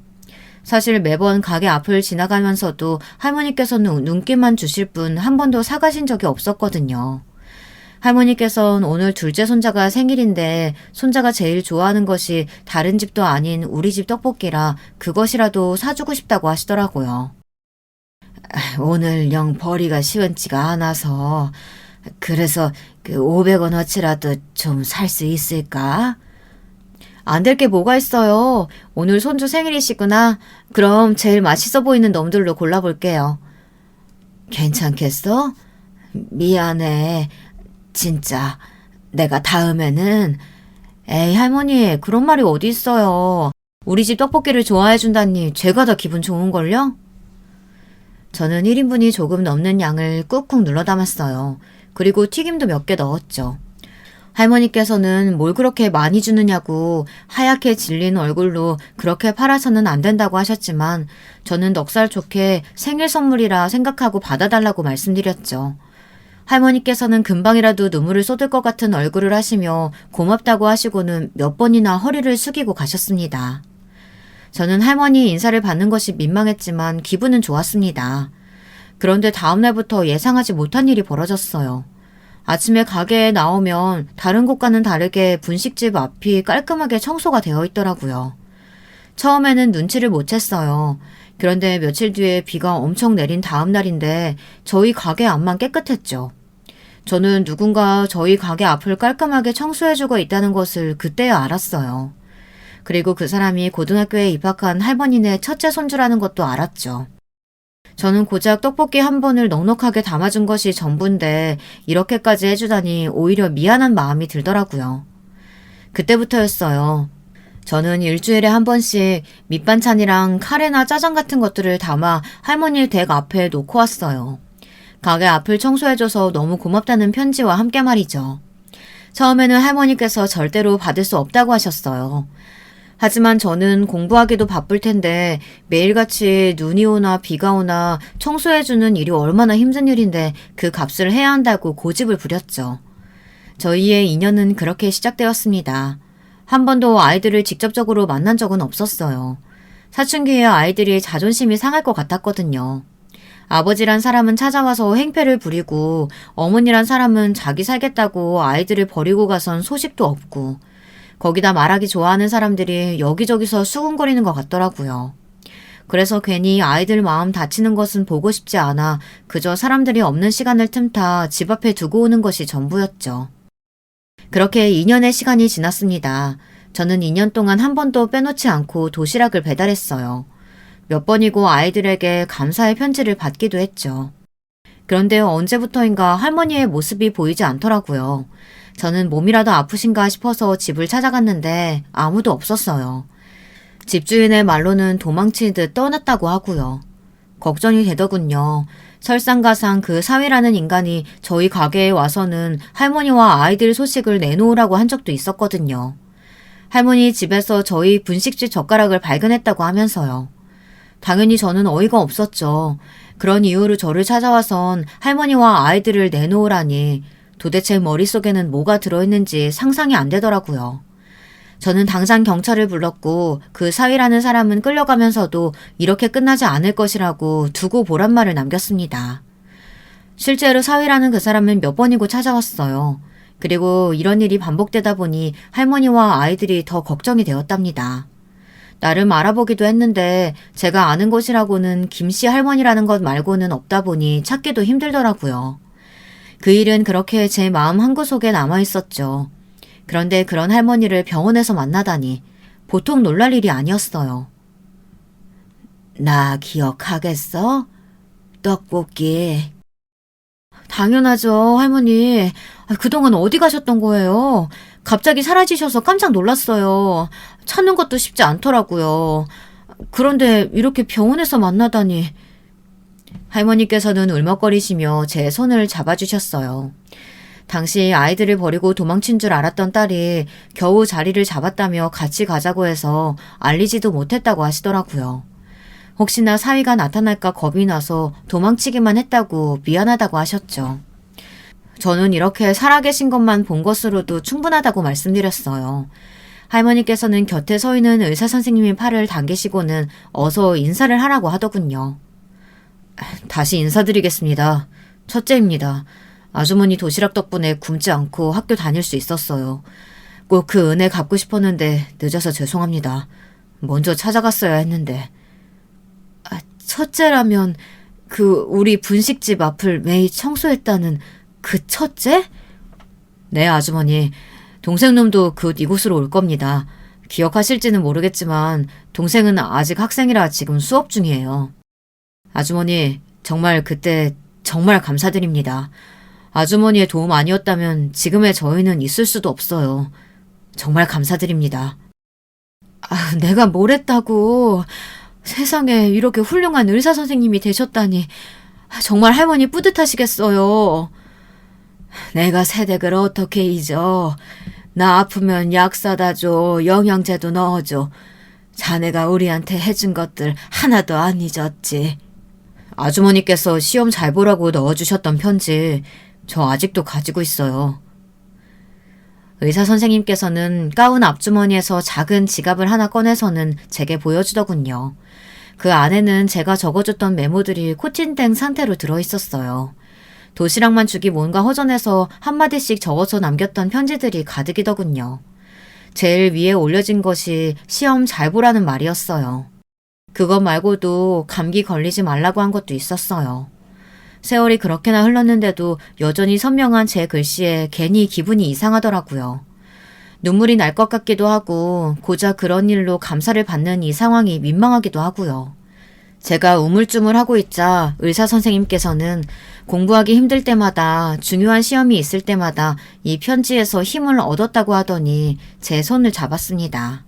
사실 매번 가게 앞을 지나가면서도 할머니께서는 눈길만 주실 뿐 한 번도 사가신 적이 없었거든요. 할머니께서는 오늘 둘째 손자가 생일인데 손자가 제일 좋아하는 것이 다른 집도 아닌 우리 집 떡볶이라 그것이라도 사주고 싶다고 하시더라고요. 오늘 영 벌이가 시원치가 않아서 그래서 500원어치라도 좀 살 수 있을까? 안 될 게 뭐가 있어요. 오늘 손주 생일이시구나. 그럼 제일 맛있어 보이는 놈들로 골라볼게요. 괜찮겠어? 미안해. 진짜 내가 다음에는 에이 할머니 그런 말이 어디 있어요. 우리 집 떡볶이를 좋아해 준다니 제가 더 기분 좋은걸요? 저는 1인분이 조금 넘는 양을 꾹꾹 눌러 담았어요. 그리고 튀김도 몇 개 넣었죠. 할머니께서는 뭘 그렇게 많이 주느냐고 하얗게 질린 얼굴로 그렇게 팔아서는 안 된다고 하셨지만 저는 넉살 좋게 생일 선물이라 생각하고 받아달라고 말씀드렸죠. 할머니께서는 금방이라도 눈물을 쏟을 것 같은 얼굴을 하시며 고맙다고 하시고는 몇 번이나 허리를 숙이고 가셨습니다. 저는 할머니 인사를 받는 것이 민망했지만 기분은 좋았습니다. 그런데 다음 날부터 예상하지 못한 일이 벌어졌어요. 아침에 가게에 나오면 다른 곳과는 다르게 분식집 앞이 깔끔하게 청소가 되어 있더라고요. 처음에는 눈치를 못 챘어요. 그런데 며칠 뒤에 비가 엄청 내린 다음 날인데 저희 가게 앞만 깨끗했죠. 저는 누군가 저희 가게 앞을 깔끔하게 청소해주고 있다는 것을 그때야 알았어요. 그리고 그 사람이 고등학교에 입학한 할머니네 첫째 손주라는 것도 알았죠. 저는 고작 떡볶이 한 번을 넉넉하게 담아준 것이 전부인데 이렇게까지 해주다니 오히려 미안한 마음이 들더라고요. 그때부터였어요. 저는 일주일에 한 번씩 밑반찬이랑 카레나 짜장 같은 것들을 담아 할머니 댁 앞에 놓고 왔어요. 가게 앞을 청소해줘서 너무 고맙다는 편지와 함께 말이죠. 처음에는 할머니께서 절대로 받을 수 없다고 하셨어요. 하지만 저는 공부하기도 바쁠 텐데 매일같이 눈이 오나 비가 오나 청소해주는 일이 얼마나 힘든 일인데 그 값을 해야 한다고 고집을 부렸죠. 저희의 인연은 그렇게 시작되었습니다. 한 번도 아이들을 직접적으로 만난 적은 없었어요. 사춘기에 아이들이 자존심이 상할 것 같았거든요. 아버지란 사람은 찾아와서 행패를 부리고 어머니란 사람은 자기 살겠다고 아이들을 버리고 가선 소식도 없고 거기다 말하기 좋아하는 사람들이 여기저기서 수군거리는 것 같더라고요. 그래서 괜히 아이들 마음 다치는 것은 보고 싶지 않아 그저 사람들이 없는 시간을 틈타 집 앞에 두고 오는 것이 전부였죠. 그렇게 2년의 시간이 지났습니다. 저는 2년 동안 한 번도 빼놓지 않고 도시락을 배달했어요. 몇 번이고 아이들에게 감사의 편지를 받기도 했죠. 그런데 언제부터인가 할머니의 모습이 보이지 않더라고요. 저는 몸이라도 아프신가 싶어서 집을 찾아갔는데 아무도 없었어요. 집주인의 말로는 도망치듯 떠났다고 하고요. 걱정이 되더군요. 설상가상 그 사위라는 인간이 저희 가게에 와서는 할머니와 아이들 소식을 내놓으라고 한 적도 있었거든요. 할머니 집에서 저희 분식집 젓가락을 발견했다고 하면서요. 당연히 저는 어이가 없었죠. 그런 이유로 저를 찾아와선 할머니와 아이들을 내놓으라니 도대체 머릿속에는 뭐가 들어있는지 상상이 안 되더라고요. 저는 당장 경찰을 불렀고 그 사위라는 사람은 끌려가면서도 이렇게 끝나지 않을 것이라고 두고 보란 말을 남겼습니다. 실제로 사위라는 그 사람은 몇 번이고 찾아왔어요. 그리고 이런 일이 반복되다 보니 할머니와 아이들이 더 걱정이 되었답니다. 나름 알아보기도 했는데 제가 아는 곳이라고는 김씨 할머니라는 것 말고는 없다 보니 찾기도 힘들더라고요. 그 일은 그렇게 제 마음 한구석에 남아있었죠. 그런데 그런 할머니를 병원에서 만나다니 보통 놀랄 일이 아니었어요. 나 기억하겠어? 떡볶이. 당연하죠, 할머니. 그동안 어디 가셨던 거예요? 갑자기 사라지셔서 깜짝 놀랐어요. 찾는 것도 쉽지 않더라고요. 그런데 이렇게 병원에서 만나다니. 할머니께서는 울먹거리시며 제 손을 잡아주셨어요. 당시 아이들을 버리고 도망친 줄 알았던 딸이 겨우 자리를 잡았다며 같이 가자고 해서 알리지도 못했다고 하시더라고요. 혹시나 사위가 나타날까 겁이 나서 도망치기만 했다고 미안하다고 하셨죠. 저는 이렇게 살아계신 것만 본 것으로도 충분하다고 말씀드렸어요. 할머니께서는 곁에 서 있는 의사선생님의 팔을 당기시고는 어서 인사를 하라고 하더군요. 다시 인사드리겠습니다. 첫째입니다. 아주머니 도시락 덕분에 굶지 않고 학교 다닐 수 있었어요. 꼭 그 은혜 갚고 싶었는데 늦어서 죄송합니다. 먼저 찾아갔어야 했는데. 첫째라면 우리 분식집 앞을 매일 청소했다는 그 첫째? 네, 아주머니. 동생놈도 곧 이곳으로 올 겁니다. 기억하실지는 모르겠지만 동생은 아직 학생이라 지금 수업 중이에요. 아주머니, 정말 그때 정말 감사드립니다. 아주머니의 도움 아니었다면 지금의 저희는 있을 수도 없어요. 정말 감사드립니다. 내가 뭘 했다고. 세상에 이렇게 훌륭한 의사 선생님이 되셨다니. 정말 할머니 뿌듯하시겠어요. 내가 새댁을 어떻게 잊어. 나 아프면 약 사다 줘. 영양제도 넣어줘. 자네가 우리한테 해준 것들 하나도 안 잊었지. 아주머니께서 시험 잘 보라고 넣어주셨던 편지 저 아직도 가지고 있어요. 의사 선생님께서는 가운 앞주머니에서 작은 지갑을 하나 꺼내서는 제게 보여주더군요. 그 안에는 제가 적어줬던 메모들이 코팅된 상태로 들어있었어요. 도시락만 주기 뭔가 허전해서 한마디씩 적어서 남겼던 편지들이 가득이더군요. 제일 위에 올려진 것이 시험 잘 보라는 말이었어요. 그것 말고도 감기 걸리지 말라고 한 것도 있었어요. 세월이 그렇게나 흘렀는데도 여전히 선명한 제 글씨에 괜히 기분이 이상하더라고요. 눈물이 날 것 같기도 하고 고작 그런 일로 감사를 받는 이 상황이 민망하기도 하고요. 제가 우물쭈물하고 있자 의사 선생님께서는 공부하기 힘들 때마다 중요한 시험이 있을 때마다 이 편지에서 힘을 얻었다고 하더니 제 손을 잡았습니다.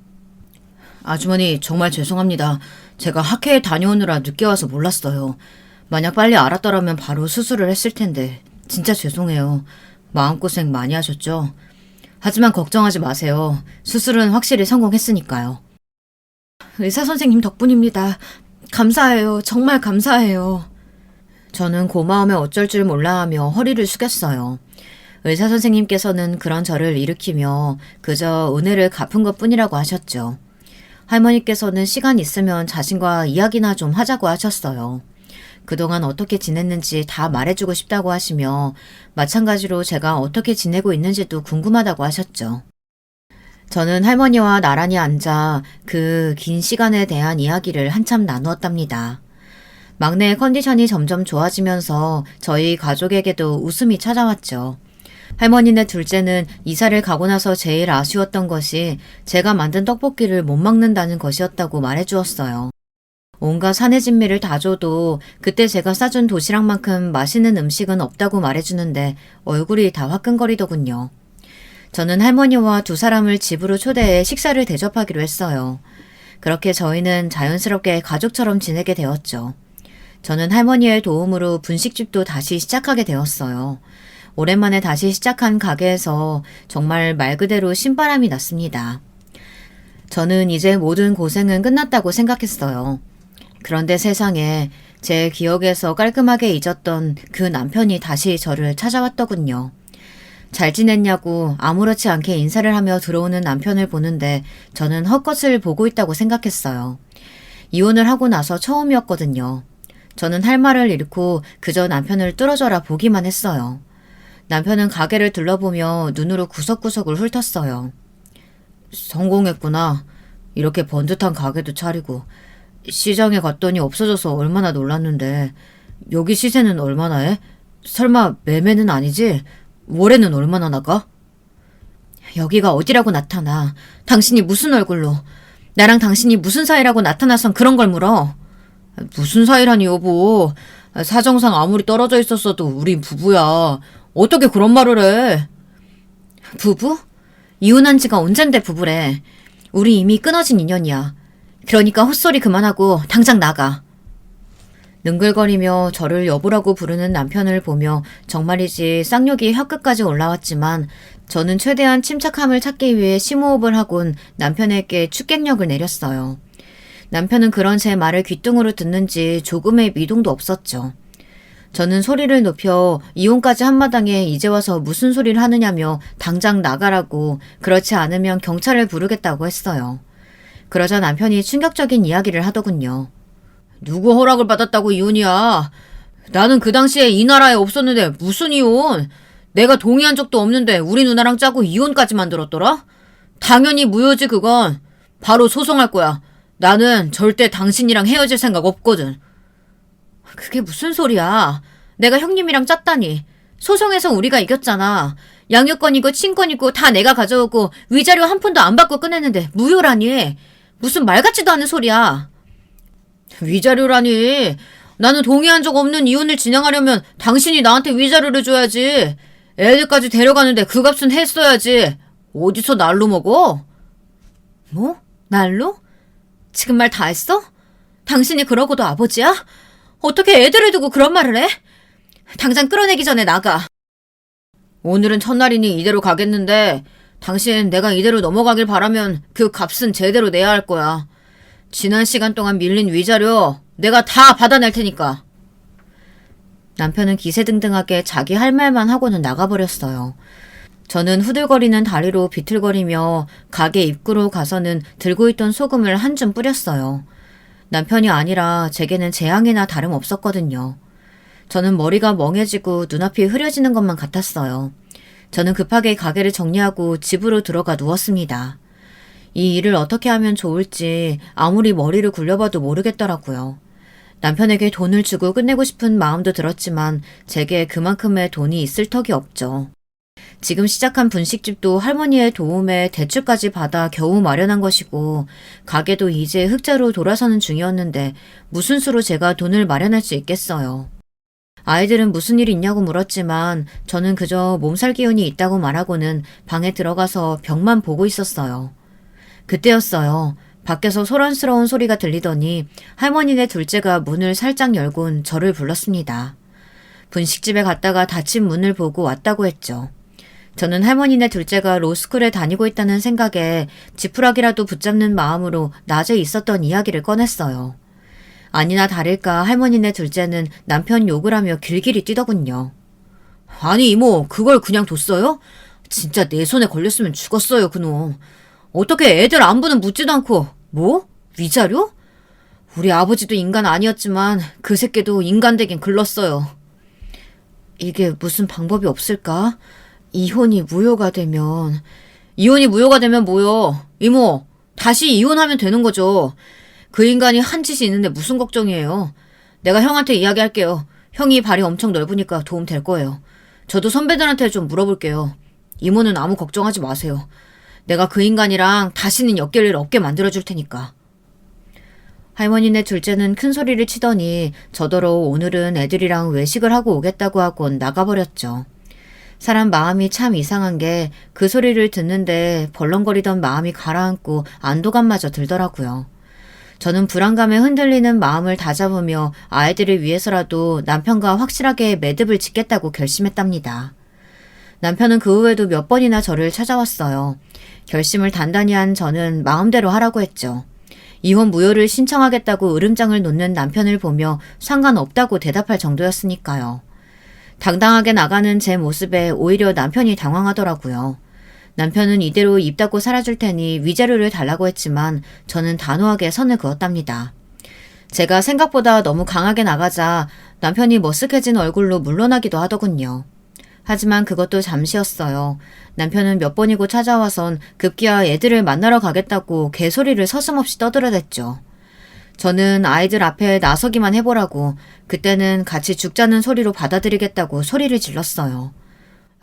아주머니 정말 죄송합니다. 제가 학회에 다녀오느라 늦게 와서 몰랐어요. 만약 빨리 알았더라면 바로 수술을 했을 텐데 진짜 죄송해요. 마음고생 많이 하셨죠? 하지만 걱정하지 마세요. 수술은 확실히 성공했으니까요. 의사 선생님 덕분입니다. 감사해요. 정말 감사해요. 저는 고마움에 어쩔 줄 몰라 하며 허리를 숙였어요. 의사 선생님께서는 그런 저를 일으키며 그저 은혜를 갚은 것 뿐이라고 하셨죠. 할머니께서는 시간 있으면 자신과 이야기나 좀 하자고 하셨어요. 그동안 어떻게 지냈는지 다 말해주고 싶다고 하시며 마찬가지로 제가 어떻게 지내고 있는지도 궁금하다고 하셨죠. 저는 할머니와 나란히 앉아 그 긴 시간에 대한 이야기를 한참 나누었답니다. 막내의 컨디션이 점점 좋아지면서 저희 가족에게도 웃음이 찾아왔죠. 할머니네 둘째는 이사를 가고 나서 제일 아쉬웠던 것이 제가 만든 떡볶이를 못 먹는다는 것이었다고 말해주었어요. 온갖 사내진미를 다 줘도 그때 제가 싸준 도시락만큼 맛있는 음식은 없다고 말해주는데 얼굴이 다 화끈거리더군요. 저는 할머니와 두 사람을 집으로 초대해 식사를 대접하기로 했어요. 그렇게 저희는 자연스럽게 가족처럼 지내게 되었죠. 저는 할머니의 도움으로 분식집도 다시 시작하게 되었어요. 오랜만에 다시 시작한 가게에서 정말 말 그대로 신바람이 났습니다. 저는 이제 모든 고생은 끝났다고 생각했어요. 그런데 세상에 제 기억에서 깔끔하게 잊었던 그 남편이 다시 저를 찾아왔더군요. 잘 지냈냐고 아무렇지 않게 인사를 하며 들어오는 남편을 보는데 저는 헛것을 보고 있다고 생각했어요. 이혼을 하고 나서 처음이었거든요. 저는 할 말을 잃고 그저 남편을 뚫어져라 보기만 했어요. 남편은 가게를 둘러보며 눈으로 구석구석을 훑었어요. 성공했구나. 이렇게 번듯한 가게도 차리고 시장에 갔더니 없어져서 얼마나 놀랐는데 여기 시세는 얼마나 해? 설마 매매는 아니지? 월에는 얼마나 나가? 여기가 어디라고 나타나. 당신이 무슨 얼굴로. 나랑 당신이 무슨 사이라고 나타나선 그런 걸 물어. 무슨 사이라니 여보. 사정상 아무리 떨어져 있었어도 우린 부부야. 어떻게 그런 말을 해. 부부? 이혼한 지가 언젠데 부부래. 우리 이미 끊어진 인연이야. 그러니까 헛소리 그만하고 당장 나가. 능글거리며 저를 여보라고 부르는 남편을 보며 정말이지 쌍욕이 혀끝까지 올라왔지만 저는 최대한 침착함을 찾기 위해 심호흡을 하곤 남편에게 축객력을 내렸어요. 남편은 그런 제 말을 귀뚱으로 듣는지 조금의 미동도 없었죠. 저는 소리를 높여 이혼까지 한마당에 이제 와서 무슨 소리를 하느냐며 당장 나가라고, 그렇지 않으면 경찰을 부르겠다고 했어요. 그러자 남편이 충격적인 이야기를 하더군요. 누구 허락을 받았다고 이혼이야. 나는 그 당시에 이 나라에 없었는데 무슨 이혼. 내가 동의한 적도 없는데 우리 누나랑 짜고 이혼까지 만들었더라. 당연히 무효지 그건. 바로 소송할 거야. 나는 절대 당신이랑 헤어질 생각 없거든. 그게 무슨 소리야. 내가 형님이랑 짰다니. 소송에서 우리가 이겼잖아. 양육권이고 친권이고 다 내가 가져오고 위자료 한 푼도 안 받고 끝냈는데 무효라니. 무슨 말 같지도 않은 소리야. 위자료라니. 나는 동의한 적 없는 이혼을 진행하려면 당신이 나한테 위자료를 줘야지. 애들까지 데려가는데 그 값은 했어야지. 어디서 날로 먹어? 뭐? 날로? 지금 말 다 했어? 당신이 그러고도 아버지야? 어떻게 애들을 두고 그런 말을 해? 당장 끌어내기 전에 나가. 오늘은 첫날이니 이대로 가겠는데 당신 내가 이대로 넘어가길 바라면 그 값은 제대로 내야 할 거야. 지난 시간 동안 밀린 위자료 내가 다 받아낼 테니까. 남편은 기세등등하게 자기 할 말만 하고는 나가버렸어요. 저는 후들거리는 다리로 비틀거리며 가게 입구로 가서는 들고 있던 소금을 한 줌 뿌렸어요. 남편이 아니라 제게는 재앙이나 다름없었거든요. 저는 머리가 멍해지고 눈앞이 흐려지는 것만 같았어요. 저는 급하게 가게를 정리하고 집으로 들어가 누웠습니다. 이 일을 어떻게 하면 좋을지 아무리 머리를 굴려봐도 모르겠더라고요. 남편에게 돈을 주고 끝내고 싶은 마음도 들었지만 제게 그만큼의 돈이 있을 턱이 없죠. 지금 시작한 분식집도 할머니의 도움에 대출까지 받아 겨우 마련한 것이고 가게도 이제 흑자로 돌아서는 중이었는데 무슨 수로 제가 돈을 마련할 수 있겠어요. 아이들은 무슨 일 있냐고 물었지만 저는 그저 몸살 기운이 있다고 말하고는 방에 들어가서 벽만 보고 있었어요. 그때였어요. 밖에서 소란스러운 소리가 들리더니 할머니네 둘째가 문을 살짝 열곤 저를 불렀습니다. 분식집에 갔다가 닫힌 문을 보고 왔다고 했죠. 저는 할머니네 둘째가 로스쿨에 다니고 있다는 생각에 지푸라기라도 붙잡는 마음으로 낮에 있었던 이야기를 꺼냈어요. 아니나 다를까 할머니네 둘째는 남편 욕을 하며 길길이 뛰더군요. 아니 이모, 그걸 그냥 뒀어요? 진짜 내 손에 걸렸으면 죽었어요, 그놈. 어떻게 애들 안부는 묻지도 않고. 뭐? 위자료? 우리 아버지도 인간 아니었지만 그 새끼도 인간 되긴 글렀어요. 이게 무슨 방법이 없을까? 이혼이 무효가 되면 뭐요? 이모, 다시 이혼하면 되는 거죠. 그 인간이 한 짓이 있는데 무슨 걱정이에요. 내가 형한테 이야기할게요. 형이 발이 엄청 넓으니까 도움 될 거예요. 저도 선배들한테 좀 물어볼게요. 이모는 아무 걱정하지 마세요. 내가 그 인간이랑 다시는 엮일 일 없게 만들어줄 테니까. 할머니네 둘째는 큰 소리를 치더니 저더러 오늘은 애들이랑 외식을 하고 오겠다고 하곤 나가버렸죠. 사람 마음이 참 이상한 게 그 소리를 듣는데 벌렁거리던 마음이 가라앉고 안도감마저 들더라고요. 저는 불안감에 흔들리는 마음을 다잡으며 아이들을 위해서라도 남편과 확실하게 매듭을 짓겠다고 결심했답니다. 남편은 그 후에도 몇 번이나 저를 찾아왔어요. 결심을 단단히 한 저는 마음대로 하라고 했죠. 이혼 무효를 신청하겠다고 으름장을 놓는 남편을 보며 상관없다고 대답할 정도였으니까요. 당당하게 나가는 제 모습에 오히려 남편이 당황하더라고요. 남편은 이대로 입 닫고 살아줄 테니 위자료를 달라고 했지만 저는 단호하게 선을 그었답니다. 제가 생각보다 너무 강하게 나가자 남편이 머쓱해진 얼굴로 물러나기도 하더군요. 하지만 그것도 잠시였어요. 남편은 몇 번이고 찾아와선 급기야 애들을 만나러 가겠다고 개소리를 서슴없이 떠들어댔죠. 저는 아이들 앞에 나서기만 해보라고 그때는 같이 죽자는 소리로 받아들이겠다고 소리를 질렀어요.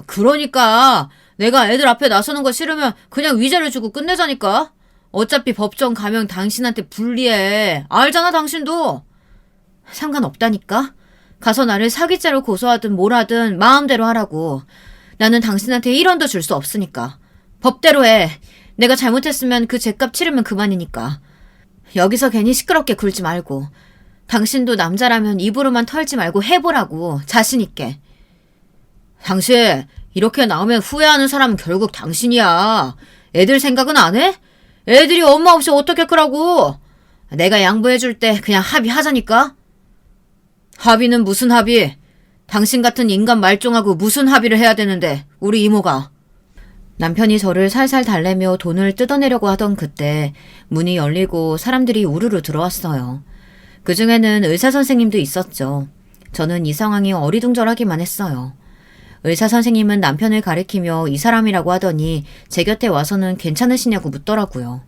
그러니까 내가 애들 앞에 나서는 거 싫으면 그냥 위자료 주고 끝내자니까. 어차피 법정 가면 당신한테 불리해. 알잖아 당신도. 상관없다니까. 가서 나를 사기죄로 고소하든 뭘 하든 마음대로 하라고. 나는 당신한테 1원도 줄 수 없으니까. 법대로 해. 내가 잘못했으면 그 죄값 치르면 그만이니까. 여기서 괜히 시끄럽게 굴지 말고. 당신도 남자라면 입으로만 털지 말고 해보라고. 자신 있게. 당신 이렇게 나오면 후회하는 사람은 결국 당신이야. 애들 생각은 안 해? 애들이 엄마 없이 어떻게 크라고. 내가 양보해줄 때 그냥 합의하자니까. 합의는 무슨 합의? 당신 같은 인간 말종하고 무슨 합의를 해야 되는데 우리 이모가. 남편이 저를 살살 달래며 돈을 뜯어내려고 하던 그때 문이 열리고 사람들이 우르르 들어왔어요. 그중에는 의사 선생님도 있었죠. 저는 이 상황이 어리둥절하기만 했어요. 의사 선생님은 남편을 가리키며 이 사람이라고 하더니 제 곁에 와서는 괜찮으시냐고 묻더라고요.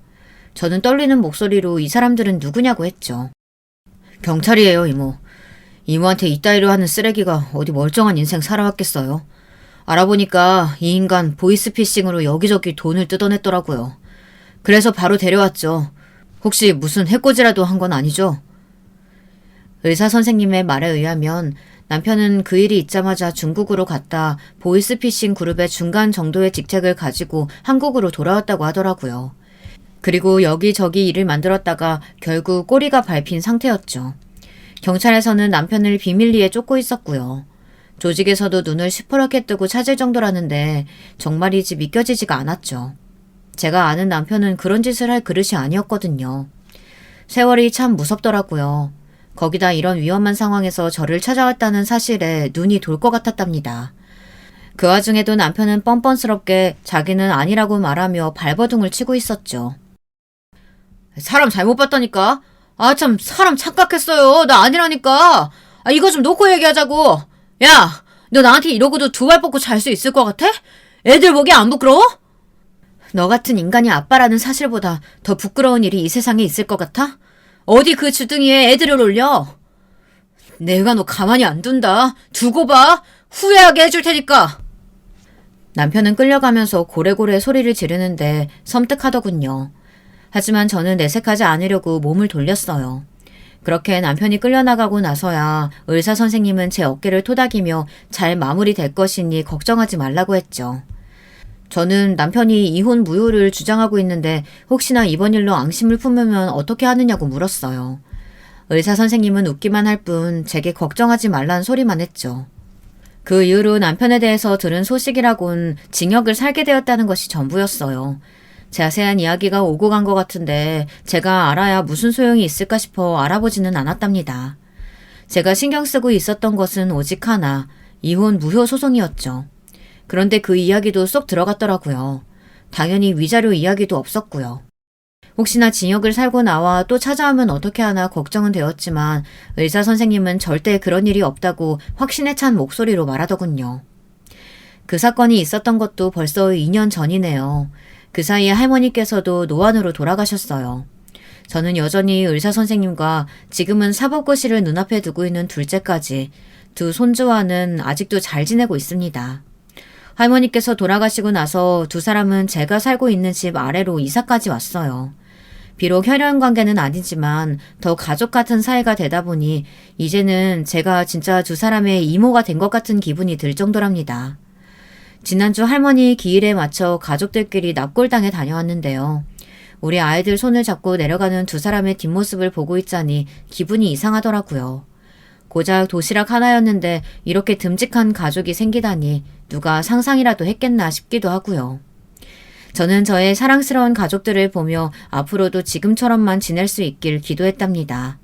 저는 떨리는 목소리로 이 사람들은 누구냐고 했죠. 경찰이에요, 이모. 이모한테 이따위로 하는 쓰레기가 어디 멀쩡한 인생 살아왔겠어요. 알아보니까 이 인간 보이스피싱으로 여기저기 돈을 뜯어냈더라고요. 그래서 바로 데려왔죠. 혹시 무슨 해코지라도 한 건 아니죠? 의사 선생님의 말에 의하면 남편은 그 일이 있자마자 중국으로 갔다 보이스피싱 그룹의 중간 정도의 직책을 가지고 한국으로 돌아왔다고 하더라고요. 그리고 여기저기 일을 만들었다가 결국 꼬리가 밟힌 상태였죠. 경찰에서는 남편을 비밀리에 쫓고 있었고요. 조직에서도 눈을 시퍼렇게 뜨고 찾을 정도라는데 정말이지 믿겨지지가 않았죠. 제가 아는 남편은 그런 짓을 할 그릇이 아니었거든요. 세월이 참 무섭더라고요. 거기다 이런 위험한 상황에서 저를 찾아왔다는 사실에 눈이 돌 것 같았답니다. 그 와중에도 남편은 뻔뻔스럽게 자기는 아니라고 말하며 발버둥을 치고 있었죠. 사람 잘못 봤다니까? 아 참 사람 착각했어요. 나 아니라니까. 이거 좀 놓고 얘기하자고. 야, 너 나한테 이러고도 두 발 뻗고 잘 수 있을 것 같아? 애들 보기 안 부끄러워? 너 같은 인간이 아빠라는 사실보다 더 부끄러운 일이 이 세상에 있을 것 같아? 어디 그 주둥이에 애들을 올려? 내가 너 가만히 안 둔다. 두고 봐. 후회하게 해줄 테니까. 남편은 끌려가면서 고래고래 소리를 지르는데 섬뜩하더군요. 하지만 저는 내색하지 않으려고 몸을 돌렸어요. 그렇게 남편이 끌려나가고 나서야 의사 선생님은 제 어깨를 토닥이며 잘 마무리될 것이니 걱정하지 말라고 했죠. 저는 남편이 이혼 무효를 주장하고 있는데 혹시나 이번 일로 앙심을 품으면 어떻게 하느냐고 물었어요. 의사 선생님은 웃기만 할 뿐 제게 걱정하지 말란 소리만 했죠. 그 이후로 남편에 대해서 들은 소식이라곤 징역을 살게 되었다는 것이 전부였어요. 자세한 이야기가 오고 간 것 같은데 제가 알아야 무슨 소용이 있을까 싶어 알아보지는 않았답니다. 제가 신경 쓰고 있었던 것은 오직 하나, 이혼 무효 소송이었죠. 그런데 그 이야기도 쏙 들어갔더라고요. 당연히 위자료 이야기도 없었고요. 혹시나 징역을 살고 나와 또 찾아오면 어떻게 하나 걱정은 되었지만 의사 선생님은 절대 그런 일이 없다고 확신에 찬 목소리로 말하더군요. 그 사건이 있었던 것도 벌써 2년 전이네요. 그 사이에 할머니께서도 노안으로 돌아가셨어요. 저는 여전히 의사 선생님과 지금은 사법고시를 눈앞에 두고 있는 둘째까지 두 손주와는 아직도 잘 지내고 있습니다. 할머니께서 돌아가시고 나서 두 사람은 제가 살고 있는 집 아래로 이사까지 왔어요. 비록 혈연 관계는 아니지만 더 가족 같은 사이가 되다 보니 이제는 제가 진짜 두 사람의 이모가 된 것 같은 기분이 들 정도랍니다. 지난주 할머니 기일에 맞춰 가족들끼리 납골당에 다녀왔는데요. 우리 아이들 손을 잡고 내려가는 두 사람의 뒷모습을 보고 있자니 기분이 이상하더라고요. 고작 도시락 하나였는데 이렇게 듬직한 가족이 생기다니 누가 상상이라도 했겠나 싶기도 하고요. 저는 저의 사랑스러운 가족들을 보며 앞으로도 지금처럼만 지낼 수 있길 기도했답니다.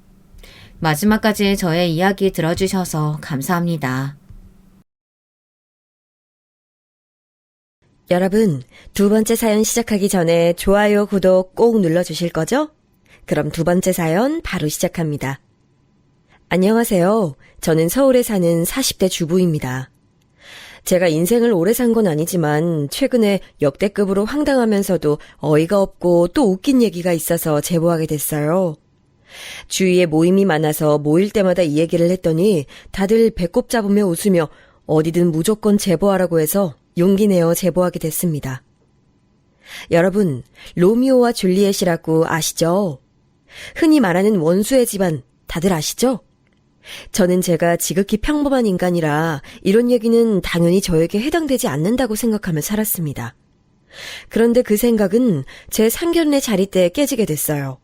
마지막까지 저의 이야기 들어주셔서 감사합니다.
여러분, 두 번째 사연 시작하기 전에 좋아요, 구독 꼭 눌러주실 거죠? 그럼 두 번째 사연 바로 시작합니다. 안녕하세요. 저는 서울에 사는 40대 주부입니다. 제가 인생을 오래 산 건 아니지만 최근에 역대급으로 황당하면서도 어이가 없고 또 웃긴 얘기가 있어서 제보하게 됐어요. 주위에 모임이 많아서 모일 때마다 이 얘기를 했더니 다들 배꼽 잡으며 웃으며 어디든 무조건 제보하라고 해서 용기 내어 제보하게 됐습니다. 여러분, 로미오와 줄리엣이라고 아시죠? 흔히 말하는 원수의 집안 다들 아시죠? 저는 제가 지극히 평범한 인간이라 이런 얘기는 당연히 저에게 해당되지 않는다고 생각하며 살았습니다. 그런데 그 생각은 제 상견례 자리 때 깨지게 됐어요.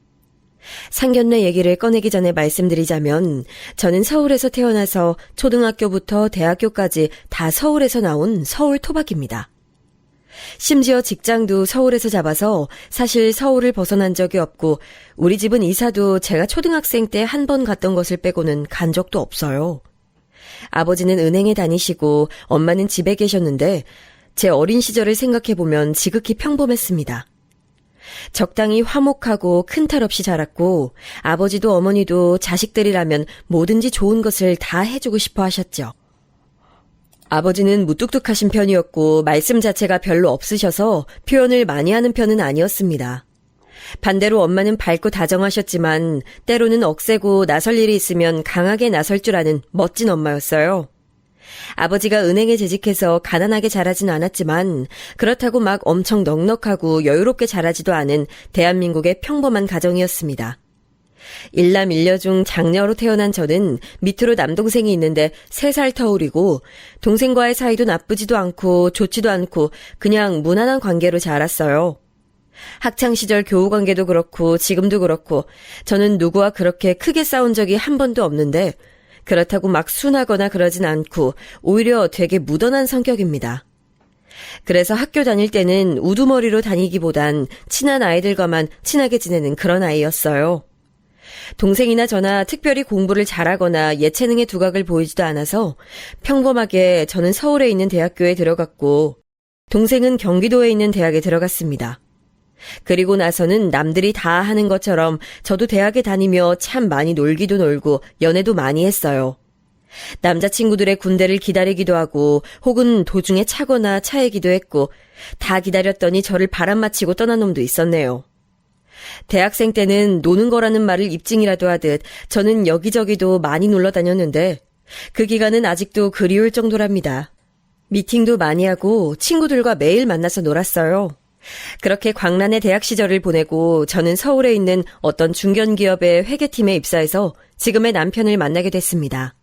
상견례 얘기를 꺼내기 전에 말씀드리자면 저는 서울에서 태어나서 초등학교부터 대학교까지 다 서울에서 나온 서울 토박입니다. 심지어 직장도 서울에서 잡아서 사실 서울을 벗어난 적이 없고 우리 집은 이사도 제가 초등학생 때 한 번 갔던 것을 빼고는 간 적도 없어요. 아버지는 은행에 다니시고 엄마는 집에 계셨는데 제 어린 시절을 생각해보면 지극히 평범했습니다. 적당히 화목하고 큰 탈 없이 자랐고 아버지도 어머니도 자식들이라면 뭐든지 좋은 것을 다 해주고 싶어 하셨죠. 아버지는 무뚝뚝하신 편이었고 말씀 자체가 별로 없으셔서 표현을 많이 하는 편은 아니었습니다. 반대로 엄마는 밝고 다정하셨지만 때로는 억세고 나설 일이 있으면 강하게 나설 줄 아는 멋진 엄마였어요. 아버지가 은행에 재직해서 가난하게 자라진 않았지만 그렇다고 막 엄청 넉넉하고 여유롭게 자라지도 않은 대한민국의 평범한 가정이었습니다. 일남 일녀 중 장녀로 태어난 저는 밑으로 남동생이 있는데 3살 터울이고 동생과의 사이도 나쁘지도 않고 좋지도 않고 그냥 무난한 관계로 자랐어요. 학창시절 교우관계도 그렇고 지금도 그렇고 저는 누구와 그렇게 크게 싸운 적이 한 번도 없는데 그렇다고 막 순하거나 그러진 않고 오히려 되게 무던한 성격입니다. 그래서 학교 다닐 때는 우두머리로 다니기보단 친한 아이들과만 친하게 지내는 그런 아이였어요. 동생이나 저나 특별히 공부를 잘하거나 예체능의 두각을 보이지도 않아서 평범하게 저는 서울에 있는 대학교에 들어갔고 동생은 경기도에 있는 대학에 들어갔습니다. 그리고 나서는 남들이 다 하는 것처럼 저도 대학에 다니며 참 많이 놀기도 놀고 연애도 많이 했어요. 남자친구들의 군대를 기다리기도 하고 혹은 도중에 차거나 차이기도 했고 다 기다렸더니 저를 바람맞히고 떠난 놈도 있었네요. 대학생 때는 노는 거라는 말을 입증이라도 하듯 저는 여기저기도 많이 놀러 다녔는데 그 기간은 아직도 그리울 정도랍니다. 미팅도 많이 하고 친구들과 매일 만나서 놀았어요. 그렇게 광란의 대학 시절을 보내고 저는 서울에 있는 어떤 중견기업의 회계팀에 입사해서 지금의 남편을 만나게 됐습니다.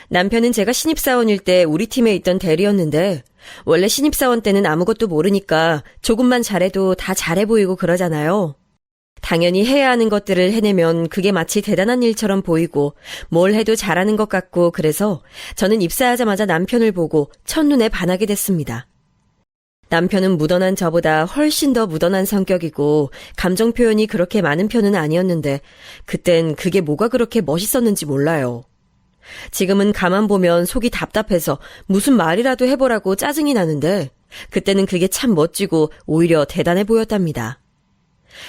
남편은 제가 신입사원일 때 우리 팀에 있던 대리였는데 원래 신입사원 때는 아무것도 모르니까 조금만 잘해도 다 잘해 보이고 그러잖아요. 당연히 해야 하는 것들을 해내면 그게 마치 대단한 일처럼 보이고 뭘 해도 잘하는 것 같고 그래서 저는 입사하자마자 남편을 보고 첫눈에 반하게 됐습니다. 남편은 묻어난 저보다 훨씬 더 묻어난 성격이고 감정 표현이 그렇게 많은 편은 아니었는데 그땐 그게 뭐가 그렇게 멋있었는지 몰라요. 지금은 가만 보면 속이 답답해서 무슨 말이라도 해보라고 짜증이 나는데 그때는 그게 참 멋지고 오히려 대단해 보였답니다.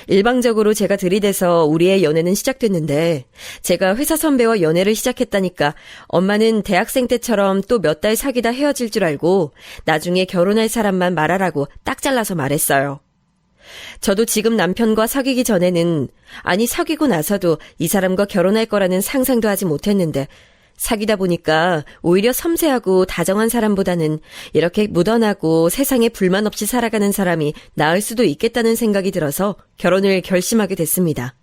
일방적으로 제가 들이대서 우리의 연애는 시작됐는데 제가 회사 선배와 연애를 시작했다니까 엄마는 대학생 때처럼 또 몇 달 사귀다 헤어질 줄 알고 나중에 결혼할 사람만 말하라고 딱 잘라서 말했어요. 저도 지금 남편과 사귀기 전에는 아니 사귀고 나서도 이 사람과 결혼할 거라는 상상도 하지 못했는데 사귀다 보니까 오히려 섬세하고 다정한 사람보다는 이렇게 묻어나고 세상에 불만 없이 살아가는 사람이 나을 수도 있겠다는 생각이 들어서 결혼을 결심하게 됐습니다.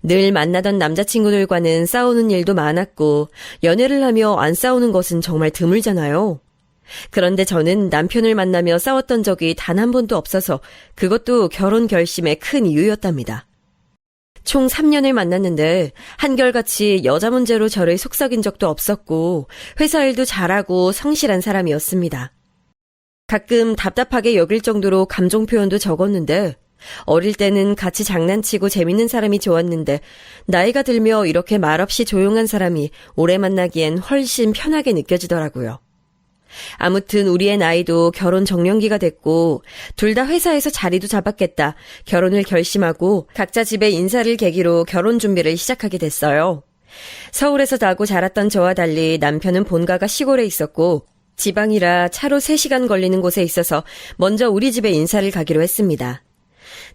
늘 만나던 남자친구들과는 싸우는 일도 많았고 연애를 하며 안 싸우는 것은 정말 드물잖아요. 그런데 저는 남편을 만나며 싸웠던 적이 단 한 번도 없어서 그것도 결혼 결심의 큰 이유였답니다. 총 3년을 만났는데 한결같이 여자 문제로 저를 속삭인 적도 없었고 회사 일도 잘하고 성실한 사람이었습니다. 가끔 답답하게 여길 정도로 감정 표현도 적었는데 어릴 때는 같이 장난치고 재밌는 사람이 좋았는데 나이가 들며 이렇게 말없이 조용한 사람이 오래 만나기엔 훨씬 편하게 느껴지더라고요. 아무튼 우리의 나이도 결혼 정년기가 됐고 둘 다 회사에서 자리도 잡았겠다 결혼을 결심하고 각자 집에 인사를 계기로 결혼 준비를 시작하게 됐어요. 서울에서 나고 자랐던 저와 달리 남편은 본가가 시골에 있었고 지방이라 차로 3시간 걸리는 곳에 있어서 먼저 우리 집에 인사를 가기로 했습니다.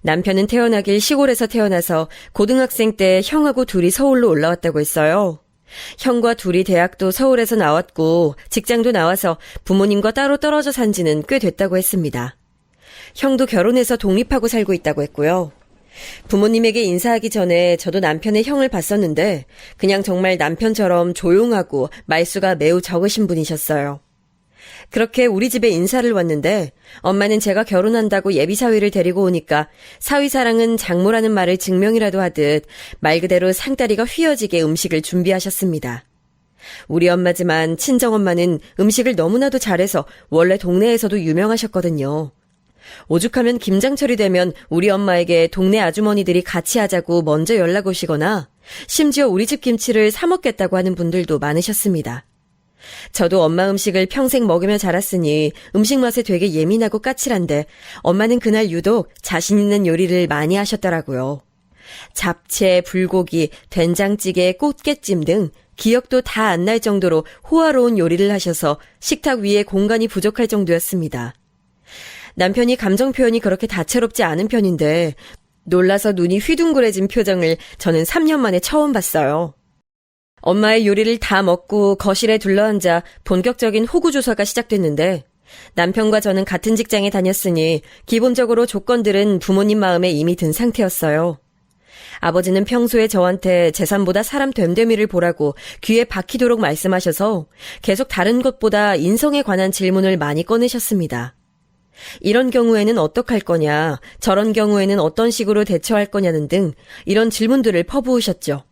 남편은 태어나길 시골에서 태어나서 고등학생 때 형하고 둘이 서울로 올라왔다고 했어요. 형과 둘이 대학도 서울에서 나왔고 직장도 나와서 부모님과 따로 떨어져 산 지는 꽤 됐다고 했습니다. 형도 결혼해서 독립하고 살고 있다고 했고요. 부모님에게 인사하기 전에 저도 남편의 형을 봤었는데 그냥 정말 남편처럼 조용하고 말수가 매우 적으신 분이셨어요. 그렇게 우리 집에 인사를 왔는데 엄마는 제가 결혼한다고 예비사위를 데리고 오니까 사위사랑은 장모라는 말을 증명이라도 하듯 말 그대로 상다리가 휘어지게 음식을 준비하셨습니다. 우리 엄마지만 친정엄마는 음식을 너무나도 잘해서 원래 동네에서도 유명하셨거든요. 오죽하면 김장철이 되면 우리 엄마에게 동네 아주머니들이 같이 하자고 먼저 연락 오시거나 심지어 우리 집 김치를 사 먹겠다고 하는 분들도 많으셨습니다. 저도 엄마 음식을 평생 먹으며 자랐으니 음식 맛에 되게 예민하고 까칠한데 엄마는 그날 유독 자신 있는 요리를 많이 하셨더라고요. 잡채, 불고기, 된장찌개, 꽃게찜 등 기억도 다 안 날 정도로 호화로운 요리를 하셔서 식탁 위에 공간이 부족할 정도였습니다. 남편이 감정 표현이 그렇게 다채롭지 않은 편인데 놀라서 눈이 휘둥그레진 표정을 저는 3년 만에 처음 봤어요. 엄마의 요리를 다 먹고 거실에 둘러앉아 본격적인 호구조사가 시작됐는데 남편과 저는 같은 직장에 다녔으니 기본적으로 조건들은 부모님 마음에 이미 든 상태였어요. 아버지는 평소에 저한테 재산보다 사람 됨됨이를 보라고 귀에 박히도록 말씀하셔서 계속 다른 것보다 인성에 관한 질문을 많이 꺼내셨습니다. 이런 경우에는 어떡할 거냐, 저런 경우에는 어떤 식으로 대처할 거냐는 등 이런 질문들을 퍼부으셨죠.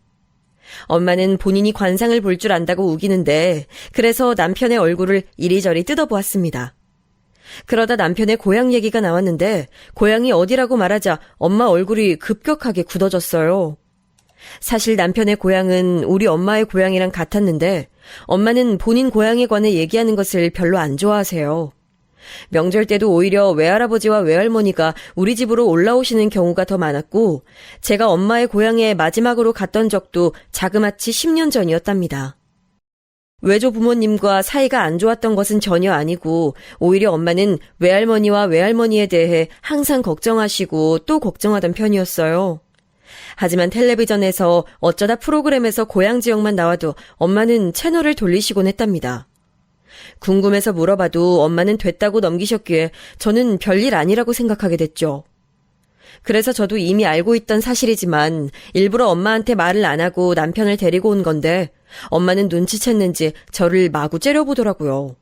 엄마는 본인이 관상을 볼 줄 안다고 우기는데 그래서 남편의 얼굴을 이리저리 뜯어보았습니다. 그러다 남편의 고향 얘기가 나왔는데 고향이 어디라고 말하자 엄마 얼굴이 급격하게 굳어졌어요. 사실 남편의 고향은 우리 엄마의 고향이랑 같았는데 엄마는 본인 고향에 관해 얘기하는 것을 별로 안 좋아하세요. 명절 때도 오히려 외할아버지와 외할머니가 우리 집으로 올라오시는 경우가 더 많았고 제가 엄마의 고향에 마지막으로 갔던 적도 자그마치 10년 전이었답니다. 외조 부모님과 사이가 안 좋았던 것은 전혀 아니고 오히려 엄마는 외할머니와 외할머니에 대해 항상 걱정하시고 또 걱정하던 편이었어요. 하지만 텔레비전에서 어쩌다 프로그램에서 고향 지역만 나와도 엄마는 채널을 돌리시곤 했답니다. 궁금해서 물어봐도 엄마는 됐다고 넘기셨기에 저는 별일 아니라고 생각하게 됐죠. 그래서 저도 이미 알고 있던 사실이지만 일부러 엄마한테 말을 안 하고 남편을 데리고 온 건데 엄마는 눈치챘는지 저를 마구 째려보더라고요.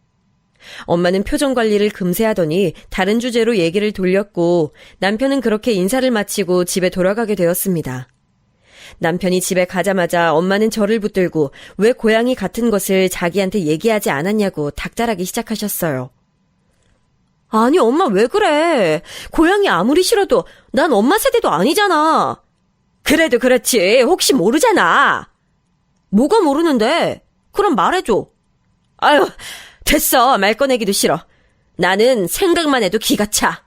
엄마는 표정 관리를 금세 하더니 다른 주제로 얘기를 돌렸고 남편은 그렇게 인사를 마치고 집에 돌아가게 되었습니다. 남편이 집에 가자마자 엄마는 저를 붙들고 왜 고양이 같은 것을 자기한테 얘기하지 않았냐고 닥달하기 시작하셨어요. 아니 엄마 왜 그래? 고양이 아무리 싫어도 난 엄마 세대도 아니잖아. 그래도 그렇지 혹시 모르잖아. 뭐가 모르는데? 그럼 말해줘. 아유 됐어 말 꺼내기도 싫어. 나는 생각만 해도 기가 차.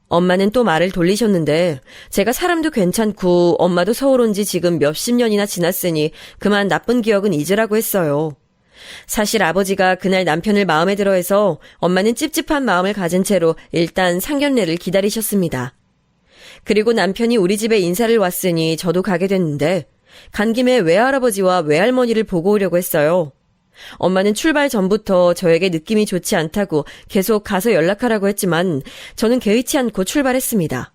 엄마는 또 말을 돌리셨는데 제가 사람도 괜찮고 엄마도 서울 온 지 지금 몇십 년이나 지났으니 그만 나쁜 기억은 잊으라고 했어요. 사실 아버지가 그날 남편을 마음에 들어해서 엄마는 찝찝한 마음을 가진 채로 일단 상견례를 기다리셨습니다. 그리고 남편이 우리 집에 인사를 왔으니 저도 가게 됐는데 간 김에 외할아버지와 외할머니를 보고 오려고 했어요. 엄마는 출발 전부터 저에게 느낌이 좋지 않다고 계속 가서 연락하라고 했지만 저는 개의치 않고 출발했습니다.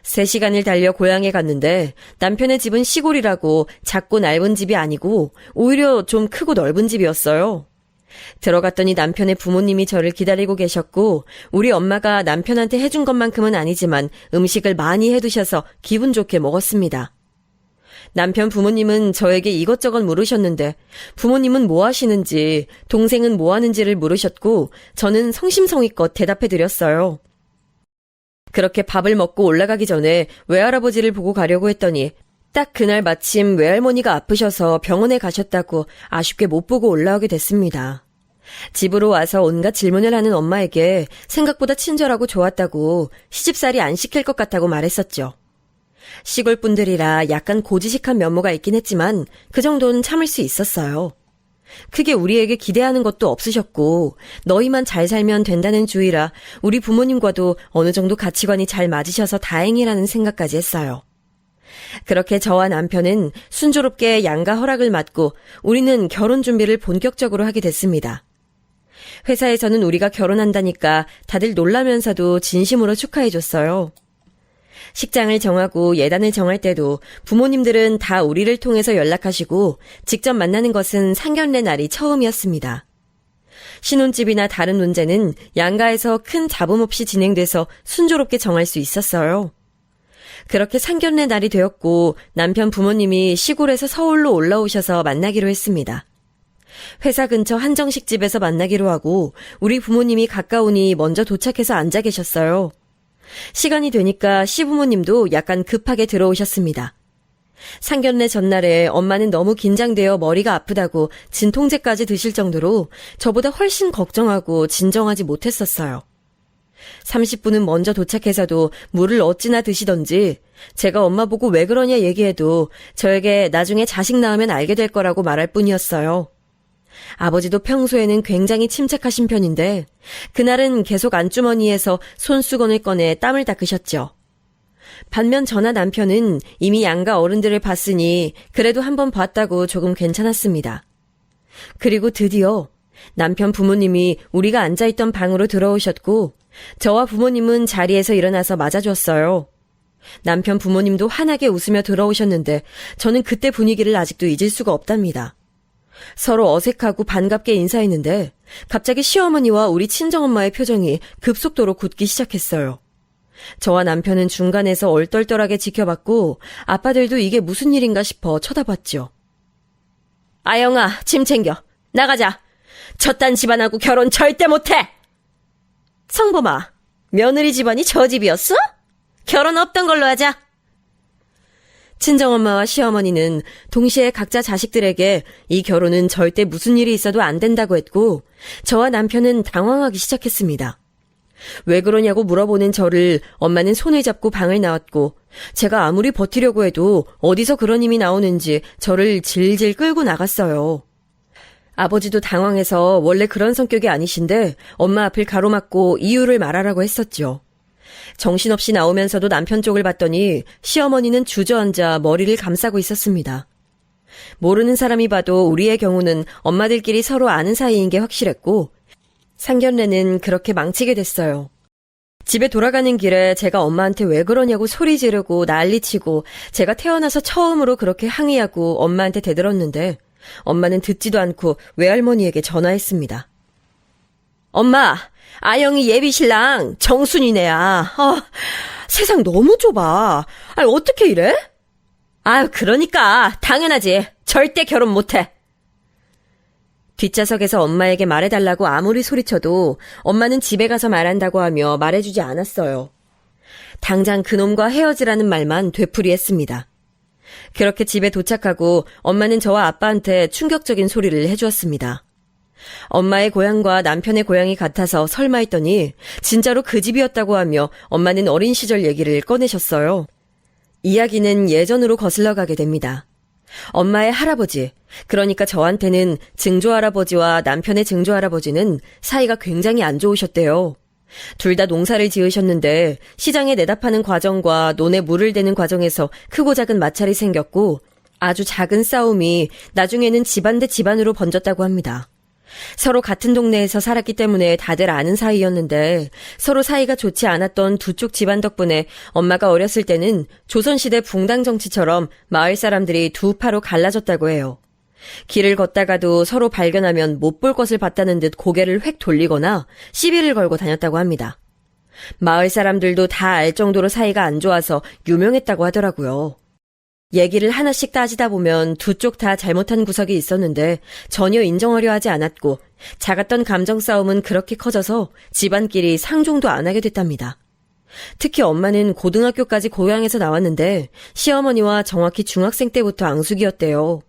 3시간을 달려 고향에 갔는데 남편의 집은 시골이라고 작고 넓은 집이 아니고 오히려 좀 크고 넓은 집이었어요. 들어갔더니 남편의 부모님이 저를 기다리고 계셨고 우리 엄마가 남편한테 해준 것만큼은 아니지만 음식을 많이 해두셔서 기분 좋게 먹었습니다. 남편 부모님은 저에게 이것저것 물으셨는데 부모님은 뭐 하시는지 동생은 뭐 하는지를 물으셨고 저는 성심성의껏 대답해 드렸어요. 그렇게 밥을 먹고 올라가기 전에 외할아버지를 보고 가려고 했더니 딱 그날 마침 외할머니가 아프셔서 병원에 가셨다고 아쉽게 못 보고 올라오게 됐습니다. 집으로 와서 온갖 질문을 하는 엄마에게 생각보다 친절하고 좋았다고 시집살이 안 시킬 것 같다고 말했었죠. 시골 분들이라 약간 고지식한 면모가 있긴 했지만 그 정도는 참을 수 있었어요. 크게 우리에게 기대하는 것도 없으셨고 너희만 잘 살면 된다는 주의라 우리 부모님과도 어느 정도 가치관이 잘 맞으셔서 다행이라는 생각까지 했어요. 그렇게 저와 남편은 순조롭게 양가 허락을 받고 우리는 결혼 준비를 본격적으로 하게 됐습니다. 회사에서는 우리가 결혼한다니까 다들 놀라면서도 진심으로 축하해줬어요. 식장을 정하고 예단을 정할 때도 부모님들은 다 우리를 통해서 연락하시고 직접 만나는 것은 상견례 날이 처음이었습니다. 신혼집이나 다른 문제는 양가에서 큰 잡음 없이 진행돼서 순조롭게 정할 수 있었어요. 그렇게 상견례 날이 되었고 남편 부모님이 시골에서 서울로 올라오셔서 만나기로 했습니다. 회사 근처 한정식집에서 만나기로 하고 우리 부모님이 가까우니 먼저 도착해서 앉아 계셨어요. 시간이 되니까 시부모님도 약간 급하게 들어오셨습니다. 상견례 전날에 엄마는 너무 긴장되어 머리가 아프다고 진통제까지 드실 정도로 저보다 훨씬 걱정하고 진정하지 못했었어요. 30분은 먼저 도착해서도 물을 어찌나 드시던지 제가 엄마 보고 왜 그러냐 얘기해도 저에게 나중에 자식 낳으면 알게 될 거라고 말할 뿐이었어요. 아버지도 평소에는 굉장히 침착하신 편인데 그날은 계속 안주머니에서 손수건을 꺼내 땀을 닦으셨죠. 반면 저나 남편은 이미 양가 어른들을 봤으니 그래도 한번 봤다고 조금 괜찮았습니다. 그리고 드디어 남편 부모님이 우리가 앉아있던 방으로 들어오셨고 저와 부모님은 자리에서 일어나서 맞아줬어요. 남편 부모님도 환하게 웃으며 들어오셨는데 저는 그때 분위기를 아직도 잊을 수가 없답니다. 서로 어색하고 반갑게 인사했는데 갑자기 시어머니와 우리 친정엄마의 표정이 급속도로 굳기 시작했어요. 저와 남편은 중간에서 얼떨떨하게 지켜봤고 아빠들도 이게 무슨 일인가 싶어 쳐다봤죠. 아영아, 짐 챙겨. 나가자. 저딴 집안하고 결혼 절대 못해. 성범아, 며느리 집안이 저 집이었어? 결혼 없던 걸로 하자. 친정엄마와 시어머니는 동시에 각자 자식들에게 이 결혼은 절대 무슨 일이 있어도 안 된다고 했고 저와 남편은 당황하기 시작했습니다. 왜 그러냐고 물어보는 저를 엄마는 손을 잡고 방을 나왔고 제가 아무리 버티려고 해도 어디서 그런 힘이 나오는지 저를 질질 끌고 나갔어요. 아버지도 당황해서 원래 그런 성격이 아니신데 엄마 앞을 가로막고 이유를 말하라고 했었죠. 정신없이 나오면서도 남편 쪽을 봤더니 시어머니는 주저앉아 머리를 감싸고 있었습니다. 모르는 사람이 봐도 우리의 경우는 엄마들끼리 서로 아는 사이인 게 확실했고 상견례는 그렇게 망치게 됐어요. 집에 돌아가는 길에 제가 엄마한테 왜 그러냐고 소리 지르고 난리치고 제가 태어나서 처음으로 그렇게 항의하고 엄마한테 대들었는데 엄마는 듣지도 않고 외할머니에게 전화했습니다. 엄마, 아영이 예비신랑 정순이네야. 세상 너무 좁아. 어떻게 이래? 그러니까 당연하지. 절대 결혼 못해. 뒷좌석에서 엄마에게 말해달라고 아무리 소리쳐도 엄마는 집에 가서 말한다고 하며 말해주지 않았어요. 당장 그놈과 헤어지라는 말만 되풀이했습니다. 그렇게 집에 도착하고 엄마는 저와 아빠한테 충격적인 소리를 해주었습니다. 엄마의 고향과 남편의 고향이 같아서 설마 했더니 진짜로 그 집이었다고 하며 엄마는 어린 시절 얘기를 꺼내셨어요. 이야기는 예전으로 거슬러 가게 됩니다. 엄마의 할아버지, 그러니까 저한테는 증조할아버지와 남편의 증조할아버지는 사이가 굉장히 안 좋으셨대요. 둘 다 농사를 지으셨는데 시장에 내다 파는 과정과 논에 물을 대는 과정에서 크고 작은 마찰이 생겼고 아주 작은 싸움이 나중에는 집안 대 집안으로 번졌다고 합니다. 서로 같은 동네에서 살았기 때문에 다들 아는 사이였는데 서로 사이가 좋지 않았던 두 쪽 집안 덕분에 엄마가 어렸을 때는 조선시대 붕당 정치처럼 마을 사람들이 두 파로 갈라졌다고 해요. 길을 걷다가도 서로 발견하면 못 볼 것을 봤다는 듯 고개를 획 돌리거나 시비를 걸고 다녔다고 합니다. 마을 사람들도 다 알 정도로 사이가 안 좋아서 유명했다고 하더라고요. 얘기를 하나씩 따지다 보면 두 쪽 다 잘못한 구석이 있었는데 전혀 인정하려 하지 않았고 작았던 감정 싸움은 그렇게 커져서 집안끼리 상종도 안 하게 됐답니다. 특히 엄마는 고등학교까지 고향에서 나왔는데 시어머니와 정확히 중학생 때부터 앙숙이었대요.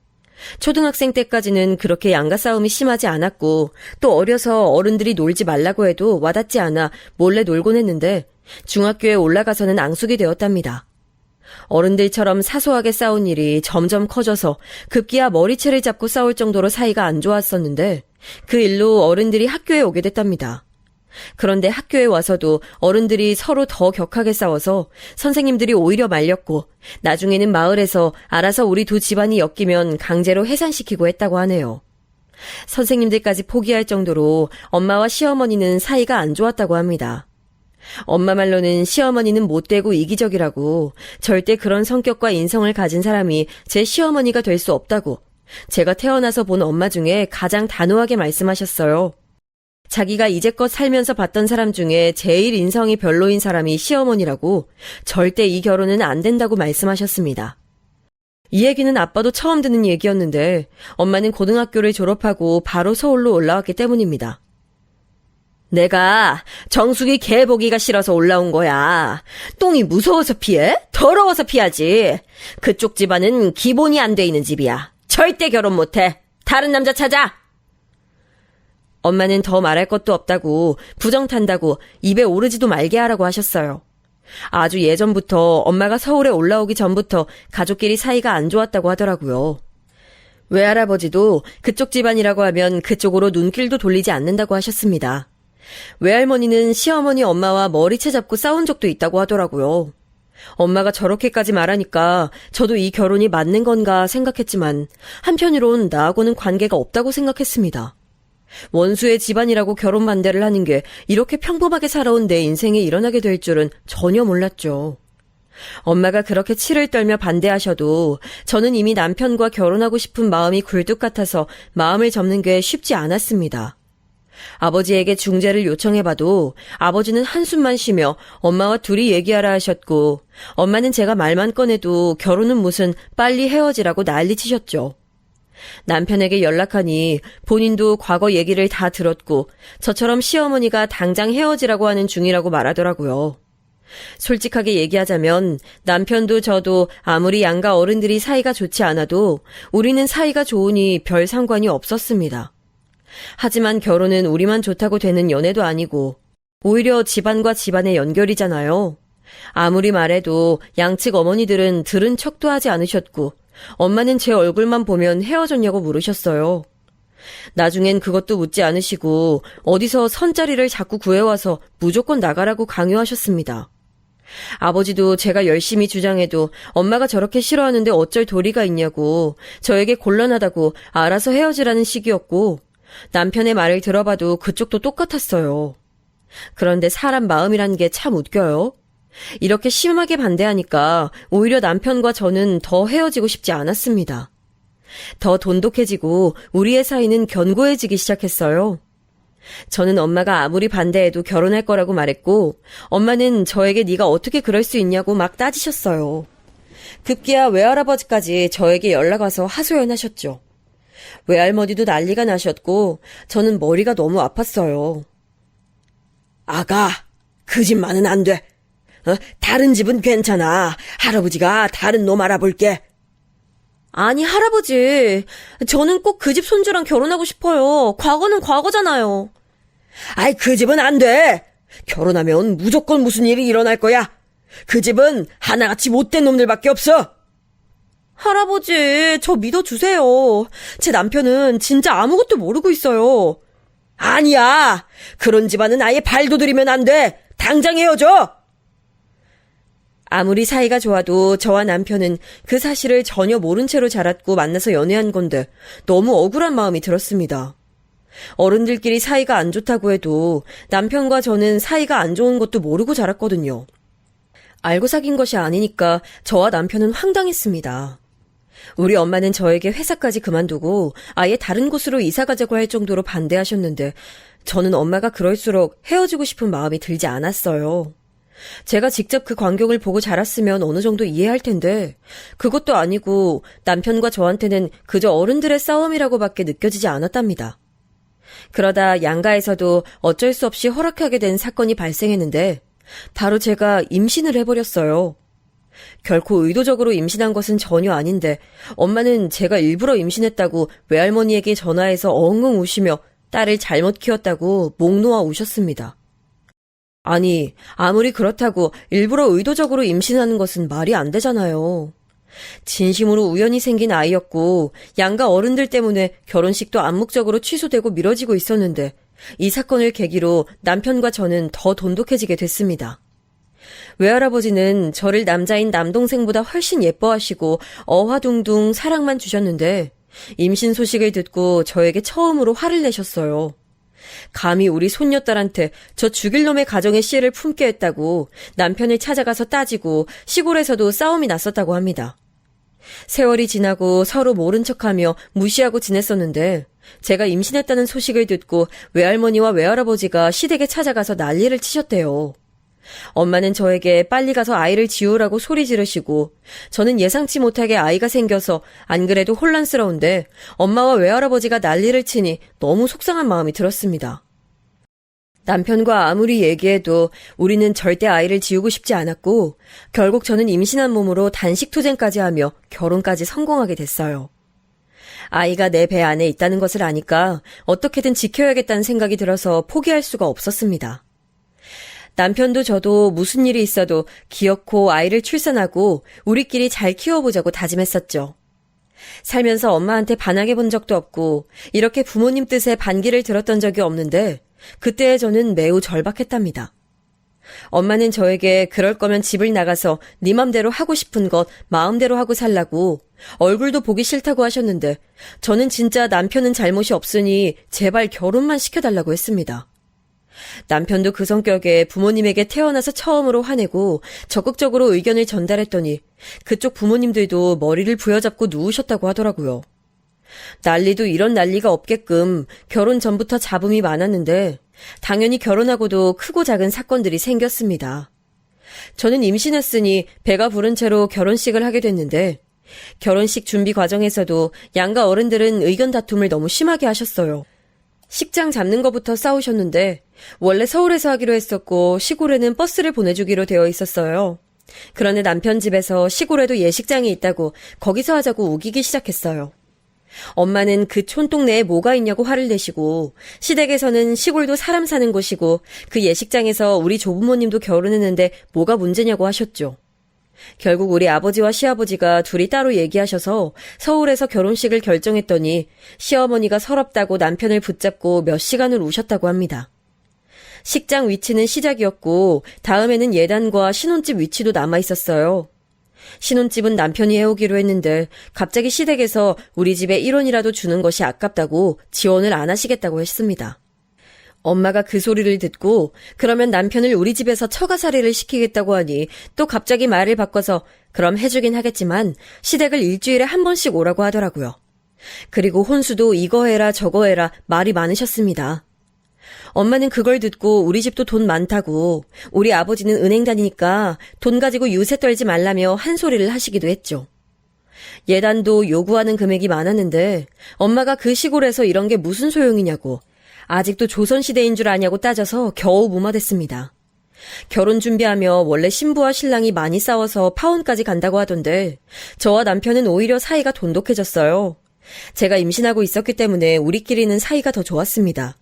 초등학생 때까지는 그렇게 양가 싸움이 심하지 않았고 또 어려서 어른들이 놀지 말라고 해도 와닿지 않아 몰래 놀곤 했는데 중학교에 올라가서는 앙숙이 되었답니다. 어른들처럼 사소하게 싸운 일이 점점 커져서 급기야 머리채를 잡고 싸울 정도로 사이가 안 좋았었는데 그 일로 어른들이 학교에 오게 됐답니다. 그런데 학교에 와서도 어른들이 서로 더 격하게 싸워서 선생님들이 오히려 말렸고 나중에는 마을에서 알아서 우리 두 집안이 엮이면 강제로 해산시키고 했다고 하네요. 선생님들까지 포기할 정도로 엄마와 시어머니는 사이가 안 좋았다고 합니다. 엄마 말로는 시어머니는 못되고 이기적이라고 절대 그런 성격과 인성을 가진 사람이 제 시어머니가 될 수 없다고 제가 태어나서 본 엄마 중에 가장 단호하게 말씀하셨어요. 자기가 이제껏 살면서 봤던 사람 중에 제일 인성이 별로인 사람이 시어머니라고 절대 이 결혼은 안 된다고 말씀하셨습니다. 이 얘기는 아빠도 처음 듣는 얘기였는데 엄마는 고등학교를 졸업하고 바로 서울로 올라왔기 때문입니다. 내가 정숙이 개 보기가 싫어서 올라온 거야. 똥이 무서워서 피해? 더러워서 피하지. 그쪽 집안은 기본이 안 돼 있는 집이야. 절대 결혼 못해. 다른 남자 찾아. 엄마는 더 말할 것도 없다고 부정 탄다고 입에 오르지도 말게 하라고 하셨어요. 아주 예전부터 엄마가 서울에 올라오기 전부터 가족끼리 사이가 안 좋았다고 하더라고요. 외할아버지도 그쪽 집안이라고 하면 그쪽으로 눈길도 돌리지 않는다고 하셨습니다. 외할머니는 시어머니 엄마와 머리채 잡고 싸운 적도 있다고 하더라고요. 엄마가 저렇게까지 말하니까 저도 이 결혼이 맞는 건가 생각했지만 한편으론 나하고는 관계가 없다고 생각했습니다. 원수의 집안이라고 결혼 반대를 하는 게 이렇게 평범하게 살아온 내 인생에 일어나게 될 줄은 전혀 몰랐죠. 엄마가 그렇게 치를 떨며 반대하셔도 저는 이미 남편과 결혼하고 싶은 마음이 굴뚝 같아서 마음을 접는 게 쉽지 않았습니다. 아버지에게 중재를 요청해봐도 아버지는 한숨만 쉬며 엄마와 둘이 얘기하라 하셨고 엄마는 제가 말만 꺼내도 결혼은 무슨 빨리 헤어지라고 난리치셨죠. 남편에게 연락하니 본인도 과거 얘기를 다 들었고 저처럼 시어머니가 당장 헤어지라고 하는 중이라고 말하더라고요. 솔직하게 얘기하자면 남편도 저도 아무리 양가 어른들이 사이가 좋지 않아도 우리는 사이가 좋으니 별 상관이 없었습니다. 하지만 결혼은 우리만 좋다고 되는 연애도 아니고 오히려 집안과 집안의 연결이잖아요. 아무리 말해도 양측 어머니들은 들은 척도 하지 않으셨고 엄마는 제 얼굴만 보면 헤어졌냐고 물으셨어요. 나중엔 그것도 묻지 않으시고 어디서 선자리를 자꾸 구해와서 무조건 나가라고 강요하셨습니다. 아버지도 제가 열심히 주장해도 엄마가 저렇게 싫어하는데 어쩔 도리가 있냐고 저에게 곤란하다고 알아서 헤어지라는 식이었고 남편의 말을 들어봐도 그쪽도 똑같았어요. 그런데 사람 마음이란 게 참 웃겨요. 이렇게 심하게 반대하니까 오히려 남편과 저는 더 헤어지고 싶지 않았습니다. 더 돈독해지고 우리의 사이는 견고해지기 시작했어요. 저는 엄마가 아무리 반대해도 결혼할 거라고 말했고 엄마는 저에게 네가 어떻게 그럴 수 있냐고 막 따지셨어요. 급기야 외할아버지까지 저에게 연락 와서 하소연하셨죠. 외할머니도 난리가 나셨고 저는 머리가 너무 아팠어요. 아가, 그 집만은 안 돼. 다른 집은 괜찮아. 할아버지가 다른 놈 알아볼게. 아니, 할아버지. 저는 꼭 그 집 손주랑 결혼하고 싶어요. 과거는 과거잖아요. 아이, 그 집은 안 돼. 결혼하면 무조건 무슨 일이 일어날 거야. 그 집은 하나같이 못된 놈들밖에 없어. 할아버지, 저 믿어주세요. 제 남편은 진짜 아무것도 모르고 있어요. 아니야. 그런 집안은 아예 발도 들이면 안 돼. 당장 헤어져. 아무리 사이가 좋아도 저와 남편은 그 사실을 전혀 모른 채로 자랐고 만나서 연애한 건데 너무 억울한 마음이 들었습니다. 어른들끼리 사이가 안 좋다고 해도 남편과 저는 사이가 안 좋은 것도 모르고 자랐거든요. 알고 사귄 것이 아니니까 저와 남편은 황당했습니다. 우리 엄마는 저에게 회사까지 그만두고 아예 다른 곳으로 이사 가자고 할 정도로 반대하셨는데 저는 엄마가 그럴수록 헤어지고 싶은 마음이 들지 않았어요. 제가 직접 그 광경을 보고 자랐으면 어느 정도 이해할 텐데 그것도 아니고 남편과 저한테는 그저 어른들의 싸움이라고밖에 느껴지지 않았답니다. 그러다 양가에서도 어쩔 수 없이 허락하게 된 사건이 발생했는데 바로 제가 임신을 해버렸어요. 결코 의도적으로 임신한 것은 전혀 아닌데 엄마는 제가 일부러 임신했다고 외할머니에게 전화해서 엉엉 우시며 딸을 잘못 키웠다고 목 놓아 우셨습니다. 아니, 아무리 그렇다고 일부러 의도적으로 임신하는 것은 말이 안 되잖아요. 진심으로 우연히 생긴 아이였고 양가 어른들 때문에 결혼식도 암묵적으로 취소되고 미뤄지고 있었는데 이 사건을 계기로 남편과 저는 더 돈독해지게 됐습니다. 외할아버지는 저를 남자인 남동생보다 훨씬 예뻐하시고 어화둥둥 사랑만 주셨는데 임신 소식을 듣고 저에게 처음으로 화를 내셨어요. 감히 우리 손녀딸한테 저 죽일 놈의 가정의 씨를 품게 했다고 남편을 찾아가서 따지고 시골에서도 싸움이 났었다고 합니다. 세월이 지나고 서로 모른 척하며 무시하고 지냈었는데 제가 임신했다는 소식을 듣고 외할머니와 외할아버지가 시댁에 찾아가서 난리를 치셨대요. 엄마는 저에게 빨리 가서 아이를 지우라고 소리 지르시고 저는 예상치 못하게 아이가 생겨서 안 그래도 혼란스러운데 엄마와 외할아버지가 난리를 치니 너무 속상한 마음이 들었습니다. 남편과 아무리 얘기해도 우리는 절대 아이를 지우고 싶지 않았고 결국 저는 임신한 몸으로 단식투쟁까지 하며 결혼까지 성공하게 됐어요. 아이가 내 배 안에 있다는 것을 아니까 어떻게든 지켜야겠다는 생각이 들어서 포기할 수가 없었습니다. 남편도 저도 무슨 일이 있어도 기어코 아이를 출산하고 우리끼리 잘 키워보자고 다짐했었죠. 살면서 엄마한테 반항해 본 적도 없고 이렇게 부모님 뜻에 반기를 들었던 적이 없는데 그때의 저는 매우 절박했답니다. 엄마는 저에게 그럴 거면 집을 나가서 네 맘대로 하고 싶은 것 마음대로 하고 살라고 얼굴도 보기 싫다고 하셨는데 저는 진짜 남편은 잘못이 없으니 제발 결혼만 시켜달라고 했습니다. 남편도 그 성격에 부모님에게 태어나서 처음으로 화내고 적극적으로 의견을 전달했더니 그쪽 부모님들도 머리를 부여잡고 누우셨다고 하더라고요. 난리도 이런 난리가 없게끔 결혼 전부터 잡음이 많았는데 당연히 결혼하고도 크고 작은 사건들이 생겼습니다. 저는 임신했으니 배가 부른 채로 결혼식을 하게 됐는데 결혼식 준비 과정에서도 양가 어른들은 의견 다툼을 너무 심하게 하셨어요. 식장 잡는 것부터 싸우셨는데 원래 서울에서 하기로 했었고 시골에는 버스를 보내주기로 되어 있었어요. 그런데 남편 집에서 시골에도 예식장이 있다고 거기서 하자고 우기기 시작했어요. 엄마는 그 촌동네에 뭐가 있냐고 화를 내시고 시댁에서는 시골도 사람 사는 곳이고 그 예식장에서 우리 조부모님도 결혼했는데 뭐가 문제냐고 하셨죠. 결국 우리 아버지와 시아버지가 둘이 따로 얘기하셔서 서울에서 결혼식을 결정했더니 시어머니가 서럽다고 남편을 붙잡고 몇 시간을 우셨다고 합니다. 식장 위치는 시작이었고 다음에는 예단과 신혼집 위치도 남아 있었어요. 신혼집은 남편이 해오기로 했는데 갑자기 시댁에서 우리 집에 1원이라도 주는 것이 아깝다고 지원을 안 하시겠다고 했습니다. 엄마가 그 소리를 듣고 그러면 남편을 우리 집에서 처가살이를 시키겠다고 하니 또 갑자기 말을 바꿔서 그럼 해주긴 하겠지만 시댁을 일주일에 한 번씩 오라고 하더라고요. 그리고 혼수도 이거 해라 저거 해라 말이 많으셨습니다. 엄마는 그걸 듣고 우리 집도 돈 많다고 우리 아버지는 은행 다니니까 돈 가지고 유세 떨지 말라며 한 소리를 하시기도 했죠. 예단도 요구하는 금액이 많았는데 엄마가 그 시골에서 이런 게 무슨 소용이냐고 아직도 조선시대인 줄 아냐고 따져서 겨우 무마됐습니다. 결혼 준비하며 원래 신부와 신랑이 많이 싸워서 파혼까지 간다고 하던데 저와 남편은 오히려 사이가 돈독해졌어요. 제가 임신하고 있었기 때문에 우리끼리는 사이가 더 좋았습니다.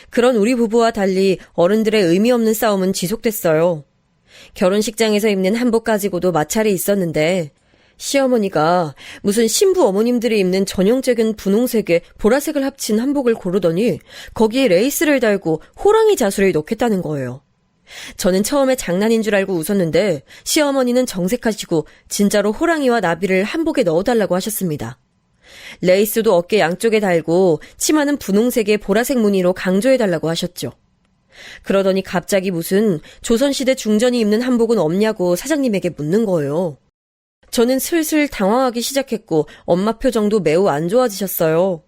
그런 우리 부부와 달리 어른들의 의미 없는 싸움은 지속됐어요. 결혼식장에서 입는 한복 가지고도 마찰이 있었는데 시어머니가 무슨 신부 어머님들이 입는 전형적인 분홍색에 보라색을 합친 한복을 고르더니 거기에 레이스를 달고 호랑이 자수를 넣겠다는 거예요. 저는 처음에 장난인 줄 알고 웃었는데 시어머니는 정색하시고 진짜로 호랑이와 나비를 한복에 넣어달라고 하셨습니다. 레이스도 어깨 양쪽에 달고 치마는 분홍색에 보라색 무늬로 강조해달라고 하셨죠. 그러더니 갑자기 무슨 조선시대 중전이 입는 한복은 없냐고 사장님에게 묻는 거예요. 저는 슬슬 당황하기 시작했고 엄마 표정도 매우 안 좋아지셨어요.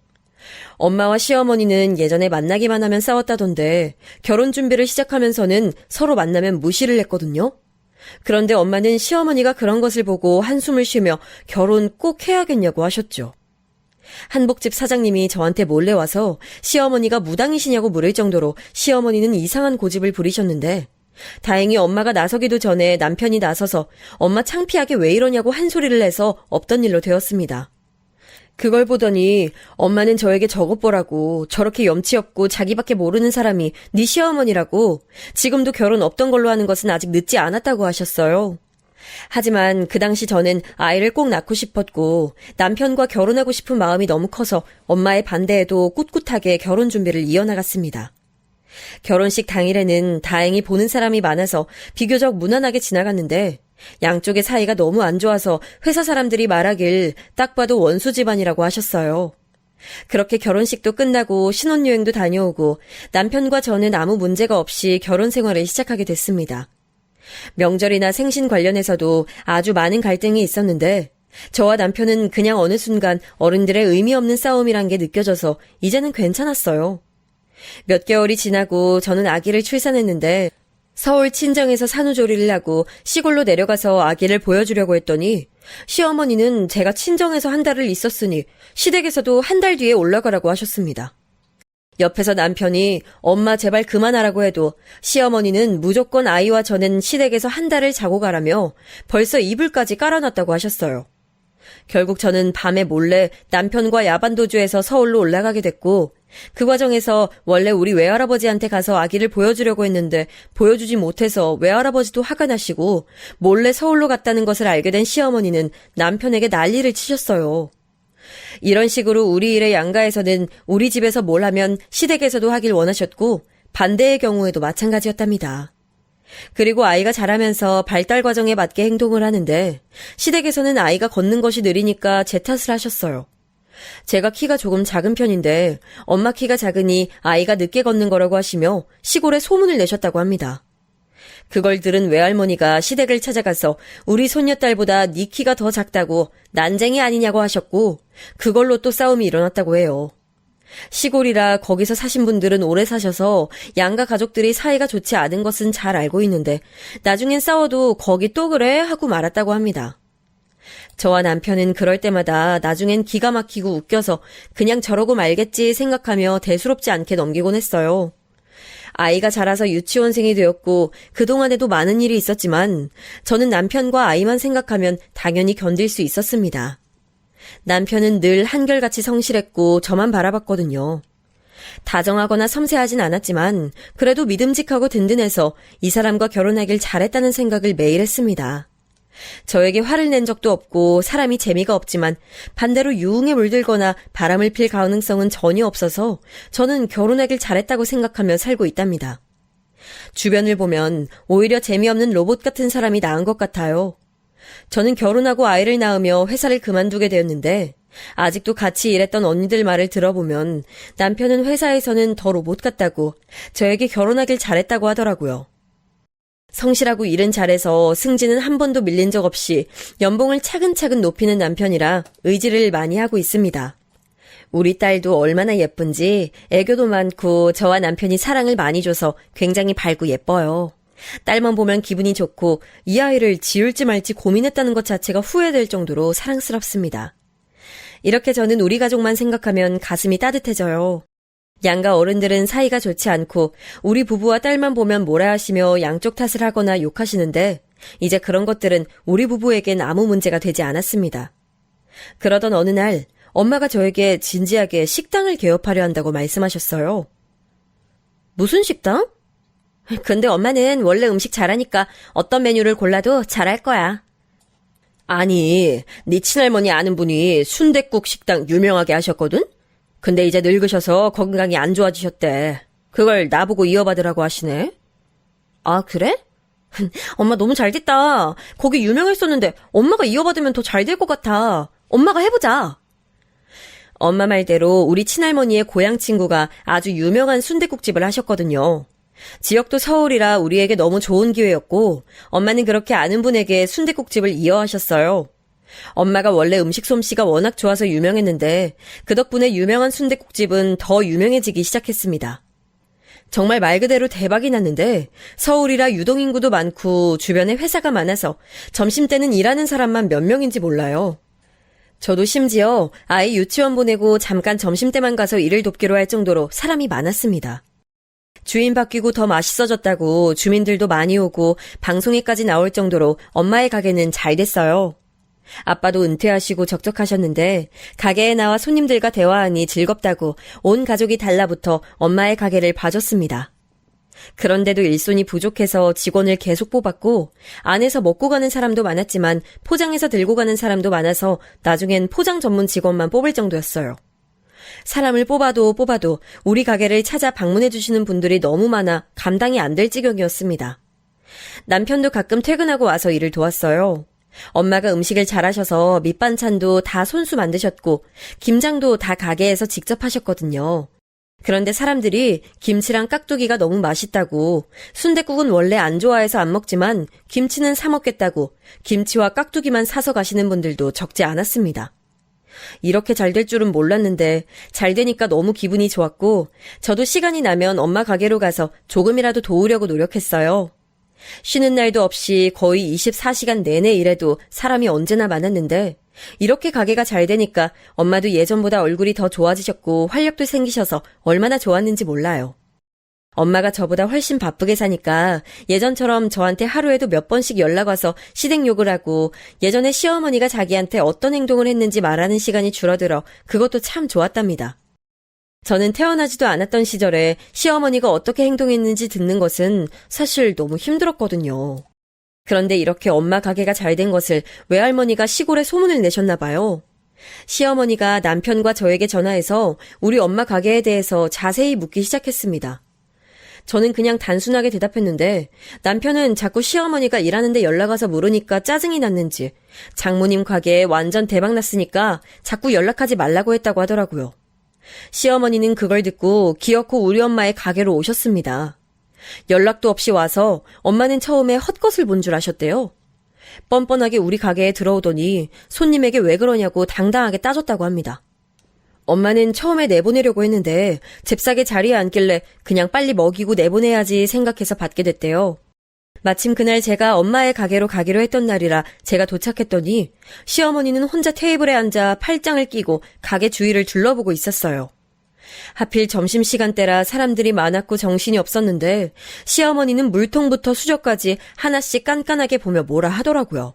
엄마와 시어머니는 예전에 만나기만 하면 싸웠다던데 결혼 준비를 시작하면서는 서로 만나면 무시를 했거든요. 그런데 엄마는 시어머니가 그런 것을 보고 한숨을 쉬며 결혼 꼭 해야겠냐고 하셨죠. 한복집 사장님이 저한테 몰래 와서 시어머니가 무당이시냐고 물을 정도로 시어머니는 이상한 고집을 부리셨는데 다행히 엄마가 나서기도 전에 남편이 나서서 엄마 창피하게 왜 이러냐고 한 소리를 해서 없던 일로 되었습니다. 그걸 보더니 엄마는 저에게 저것 보라고 저렇게 염치 없고 자기밖에 모르는 사람이 네 시어머니라고 지금도 결혼 없던 걸로 하는 것은 아직 늦지 않았다고 하셨어요. 하지만 그 당시 저는 아이를 꼭 낳고 싶었고 남편과 결혼하고 싶은 마음이 너무 커서 엄마의 반대에도 꿋꿋하게 결혼 준비를 이어나갔습니다. 결혼식 당일에는 다행히 보는 사람이 많아서 비교적 무난하게 지나갔는데 양쪽의 사이가 너무 안 좋아서 회사 사람들이 말하길 딱 봐도 원수 집안이라고 하셨어요. 그렇게 결혼식도 끝나고 신혼여행도 다녀오고 남편과 저는 아무 문제가 없이 결혼 생활을 시작하게 됐습니다. 명절이나 생신 관련해서도 아주 많은 갈등이 있었는데 저와 남편은 그냥 어느 순간 어른들의 의미 없는 싸움이란 게 느껴져서 이제는 괜찮았어요. 몇 개월이 지나고 저는 아기를 출산했는데 서울 친정에서 산후조리를 하고 시골로 내려가서 아기를 보여주려고 했더니 시어머니는 제가 친정에서 한 달을 있었으니 시댁에서도 한 달 뒤에 올라가라고 하셨습니다. 옆에서 남편이 엄마 제발 그만하라고 해도 시어머니는 무조건 아이와 저는 시댁에서 한 달을 자고 가라며 벌써 이불까지 깔아놨다고 하셨어요. 결국 저는 밤에 몰래 남편과 야반도주해서 서울로 올라가게 됐고 그 과정에서 원래 우리 외할아버지한테 가서 아기를 보여주려고 했는데 보여주지 못해서 외할아버지도 화가 나시고 몰래 서울로 갔다는 것을 알게 된 시어머니는 남편에게 난리를 치셨어요. 이런 식으로 우리 일의 양가에서는 우리 집에서 뭘 하면 시댁에서도 하길 원하셨고 반대의 경우에도 마찬가지였답니다. 그리고 아이가 자라면서 발달 과정에 맞게 행동을 하는데 시댁에서는 아이가 걷는 것이 느리니까 제 탓을 하셨어요. 제가 키가 조금 작은 편인데 엄마 키가 작으니 아이가 늦게 걷는 거라고 하시며 시골에 소문을 내셨다고 합니다. 그걸 들은 외할머니가 시댁을 찾아가서 우리 손녀딸보다 네 키가 더 작다고 난쟁이 아니냐고 하셨고 그걸로 또 싸움이 일어났다고 해요. 시골이라 거기서 사신 분들은 오래 사셔서 양가 가족들이 사이가 좋지 않은 것은 잘 알고 있는데 나중엔 싸워도 거기 또 그래 하고 말았다고 합니다. 저와 남편은 그럴 때마다 나중엔 기가 막히고 웃겨서 그냥 저러고 말겠지 생각하며 대수롭지 않게 넘기곤 했어요. 아이가 자라서 유치원생이 되었고 그동안에도 많은 일이 있었지만 저는 남편과 아이만 생각하면 당연히 견딜 수 있었습니다. 남편은 늘 한결같이 성실했고 저만 바라봤거든요. 다정하거나 섬세하진 않았지만 그래도 믿음직하고 든든해서 이 사람과 결혼하길 잘했다는 생각을 매일 했습니다. 저에게 화를 낸 적도 없고 사람이 재미가 없지만 반대로 유흥에 물들거나 바람을 필 가능성은 전혀 없어서 저는 결혼하길 잘했다고 생각하며 살고 있답니다. 주변을 보면 오히려 재미없는 로봇 같은 사람이 나은 것 같아요. 저는 결혼하고 아이를 낳으며 회사를 그만두게 되었는데 아직도 같이 일했던 언니들 말을 들어보면 남편은 회사에서는 더 로봇 같다고 저에게 결혼하길 잘했다고 하더라고요. 성실하고 일은 잘해서 승진은 한 번도 밀린 적 없이 연봉을 차근차근 높이는 남편이라 의지를 많이 하고 있습니다. 우리 딸도 얼마나 예쁜지 애교도 많고 저와 남편이 사랑을 많이 줘서 굉장히 밝고 예뻐요. 딸만 보면 기분이 좋고 이 아이를 지을지 말지 고민했다는 것 자체가 후회될 정도로 사랑스럽습니다. 이렇게 저는 우리 가족만 생각하면 가슴이 따뜻해져요. 양가 어른들은 사이가 좋지 않고 우리 부부와 딸만 보면 뭐라 하시며 양쪽 탓을 하거나 욕하시는데 이제 그런 것들은 우리 부부에겐 아무 문제가 되지 않았습니다. 그러던 어느 날 엄마가 저에게 진지하게 식당을 개업하려 한다고 말씀하셨어요. 무슨 식당? 근데 엄마는 원래 음식 잘하니까 어떤 메뉴를 골라도 잘할 거야. 아니, 네 친할머니 아는 분이 순댓국 식당 유명하게 하셨거든? 근데 이제 늙으셔서 건강이 안 좋아지셨대. 그걸 나보고 이어받으라고 하시네. 아, 그래? 엄마 너무 잘됐다. 거기 유명했었는데 엄마가 이어받으면 더 잘 될 것 같아. 엄마가 해보자. 엄마 말대로 우리 친할머니의 고향 친구가 아주 유명한 순댓국집을 하셨거든요. 지역도 서울이라 우리에게 너무 좋은 기회였고 엄마는 그렇게 아는 분에게 순댓국집을 이어하셨어요. 엄마가 원래 음식 솜씨가 워낙 좋아서 유명했는데 그 덕분에 유명한 순댓국집은 더 유명해지기 시작했습니다. 정말 말 그대로 대박이 났는데 서울이라 유동인구도 많고 주변에 회사가 많아서 점심때는 일하는 사람만 몇 명인지 몰라요. 저도 심지어 아이 유치원 보내고 잠깐 점심때만 가서 일을 돕기로 할 정도로 사람이 많았습니다. 주인 바뀌고 더 맛있어졌다고 주민들도 많이 오고 방송에까지 나올 정도로 엄마의 가게는 잘 됐어요. 아빠도 은퇴하시고 적적하셨는데 가게에 나와 손님들과 대화하니 즐겁다고 온 가족이 달라붙어 엄마의 가게를 봐줬습니다. 그런데도 일손이 부족해서 직원을 계속 뽑았고 안에서 먹고 가는 사람도 많았지만 포장해서 들고 가는 사람도 많아서 나중엔 포장 전문 직원만 뽑을 정도였어요. 사람을 뽑아도 우리 가게를 찾아 방문해 주시는 분들이 너무 많아 감당이 안 될 지경이었습니다. 남편도 가끔 퇴근하고 와서 일을 도왔어요. 엄마가 음식을 잘하셔서 밑반찬도 다 손수 만드셨고 김장도 다 가게에서 직접 하셨거든요. 그런데 사람들이 김치랑 깍두기가 너무 맛있다고 순댓국은 원래 안 좋아해서 안 먹지만 김치는 사 먹겠다고 김치와 깍두기만 사서 가시는 분들도 적지 않았습니다. 이렇게 잘 될 줄은 몰랐는데 잘 되니까 너무 기분이 좋았고 저도 시간이 나면 엄마 가게로 가서 조금이라도 도우려고 노력했어요. 쉬는 날도 없이 거의 24시간 내내 일해도 사람이 언제나 많았는데 이렇게 가게가 잘 되니까 엄마도 예전보다 얼굴이 더 좋아지셨고 활력도 생기셔서 얼마나 좋았는지 몰라요. 엄마가 저보다 훨씬 바쁘게 사니까 예전처럼 저한테 하루에도 몇 번씩 연락 와서 시댁욕을 하고 예전에 시어머니가 자기한테 어떤 행동을 했는지 말하는 시간이 줄어들어 그것도 참 좋았답니다. 저는 태어나지도 않았던 시절에 시어머니가 어떻게 행동했는지 듣는 것은 사실 너무 힘들었거든요. 그런데 이렇게 엄마 가게가 잘 된 것을 외할머니가 시골에 소문을 내셨나 봐요. 시어머니가 남편과 저에게 전화해서 우리 엄마 가게에 대해서 자세히 묻기 시작했습니다. 저는 그냥 단순하게 대답했는데 남편은 자꾸 시어머니가 일하는데 연락와서 물으니까 짜증이 났는지 장모님 가게에 완전 대박났으니까 자꾸 연락하지 말라고 했다고 하더라고요. 시어머니는 그걸 듣고 기어코 우리 엄마의 가게로 오셨습니다. 연락도 없이 와서 엄마는 처음에 헛것을 본 줄 아셨대요. 뻔뻔하게 우리 가게에 들어오더니 손님에게 왜 그러냐고 당당하게 따졌다고 합니다. 엄마는 처음에 내보내려고 했는데 잽싸게 자리에 앉길래 그냥 빨리 먹이고 내보내야지 생각해서 받게 됐대요. 마침 그날 제가 엄마의 가게로 가기로 했던 날이라 제가 도착했더니 시어머니는 혼자 테이블에 앉아 팔짱을 끼고 가게 주위를 둘러보고 있었어요. 하필 점심시간대라 사람들이 많았고 정신이 없었는데 시어머니는 물통부터 수저까지 하나씩 깐깐하게 보며 뭐라 하더라고요.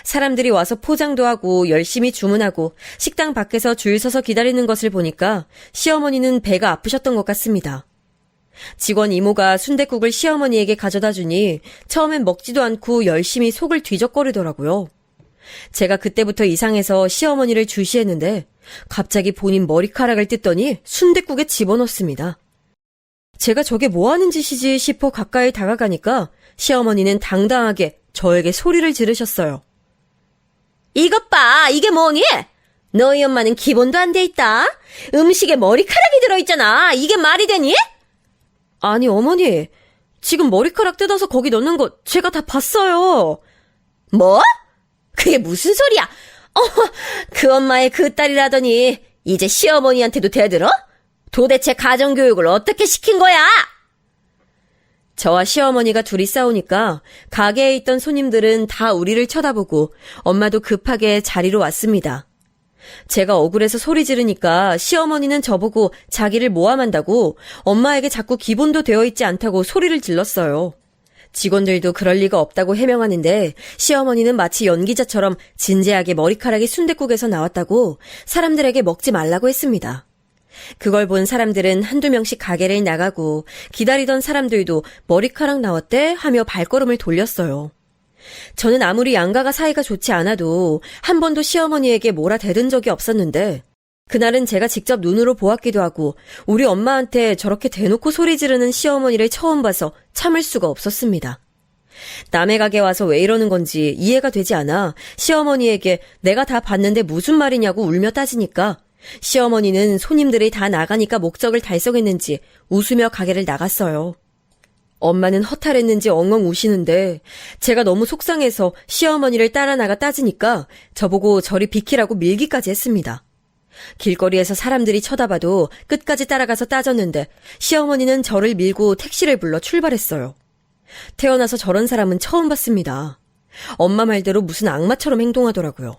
사람들이 와서 포장도 하고 열심히 주문하고 식당 밖에서 줄 서서 기다리는 것을 보니까 시어머니는 배가 아프셨던 것 같습니다. 직원 이모가 순댓국을 시어머니에게 가져다 주니 처음엔 먹지도 않고 열심히 속을 뒤적거리더라고요. 제가 그때부터 이상해서 시어머니를 주시했는데 갑자기 본인 머리카락을 뜯더니 순댓국에 집어넣습니다. 제가 저게 뭐 하는 짓이지 싶어 가까이 다가가니까 시어머니는 당당하게 저에게 소리를 지르셨어요. 이것 봐, 이게 뭐니? 너희 엄마는 기본도 안 돼 있다. 음식에 머리카락이 들어있잖아. 이게 말이 되니? 아니, 어머니. 지금 머리카락 뜯어서 거기 넣는 거 제가 다 봤어요. 뭐? 그게 무슨 소리야? 그 엄마의 그 딸이라더니 이제 시어머니한테도 대들어? 도대체 가정교육을 어떻게 시킨 거야? 저와 시어머니가 둘이 싸우니까 가게에 있던 손님들은 다 우리를 쳐다보고 엄마도 급하게 자리로 왔습니다. 제가 억울해서 소리 지르니까 시어머니는 저보고 자기를 모함한다고 엄마에게 자꾸 기본도 되어 있지 않다고 소리를 질렀어요. 직원들도 그럴 리가 없다고 해명하는데 시어머니는 마치 연기자처럼 진지하게 머리카락이 순댓국에서 나왔다고 사람들에게 먹지 말라고 했습니다. 그걸 본 사람들은 한두 명씩 가게를 나가고 기다리던 사람들도 머리카락 나왔대 하며 발걸음을 돌렸어요. 저는 아무리 양가가 사이가 좋지 않아도 한 번도 시어머니에게 뭐라 대든 적이 없었는데 그날은 제가 직접 눈으로 보았기도 하고 우리 엄마한테 저렇게 대놓고 소리 지르는 시어머니를 처음 봐서 참을 수가 없었습니다. 남의 가게 와서 왜 이러는 건지 이해가 되지 않아 시어머니에게 내가 다 봤는데 무슨 말이냐고 울며 따지니까 시어머니는 손님들이 다 나가니까 목적을 달성했는지 웃으며 가게를 나갔어요. 엄마는 허탈했는지 엉엉 우시는데 제가 너무 속상해서 시어머니를 따라 나가 따지니까 저보고 저리 비키라고 밀기까지 했습니다. 길거리에서 사람들이 쳐다봐도 끝까지 따라가서 따졌는데 시어머니는 저를 밀고 택시를 불러 출발했어요. 태어나서 저런 사람은 처음 봤습니다. 엄마 말대로 무슨 악마처럼 행동하더라고요.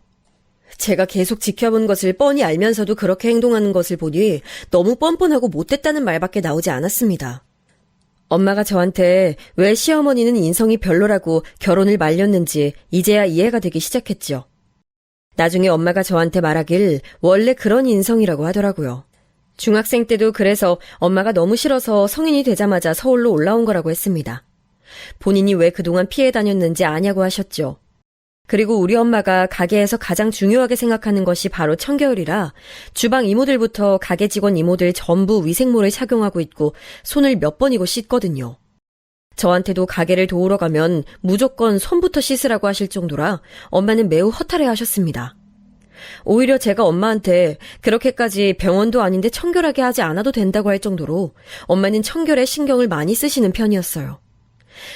제가 계속 지켜본 것을 뻔히 알면서도 그렇게 행동하는 것을 보니 너무 뻔뻔하고 못됐다는 말밖에 나오지 않았습니다. 엄마가 저한테 왜 시어머니는 인성이 별로라고 결혼을 말렸는지 이제야 이해가 되기 시작했죠. 나중에 엄마가 저한테 말하길 원래 그런 인성이라고 하더라고요. 중학생 때도 그래서 엄마가 너무 싫어서 성인이 되자마자 서울로 올라온 거라고 했습니다. 본인이 왜 그동안 피해 다녔는지 아냐고 하셨죠. 그리고 우리 엄마가 가게에서 가장 중요하게 생각하는 것이 바로 청결이라 주방 이모들부터 가게 직원 이모들 전부 위생모를 착용하고 있고 손을 몇 번이고 씻거든요. 저한테도 가게를 도우러 가면 무조건 손부터 씻으라고 하실 정도라 엄마는 매우 허탈해 하셨습니다. 오히려 제가 엄마한테 그렇게까지 병원도 아닌데 청결하게 하지 않아도 된다고 할 정도로 엄마는 청결에 신경을 많이 쓰시는 편이었어요.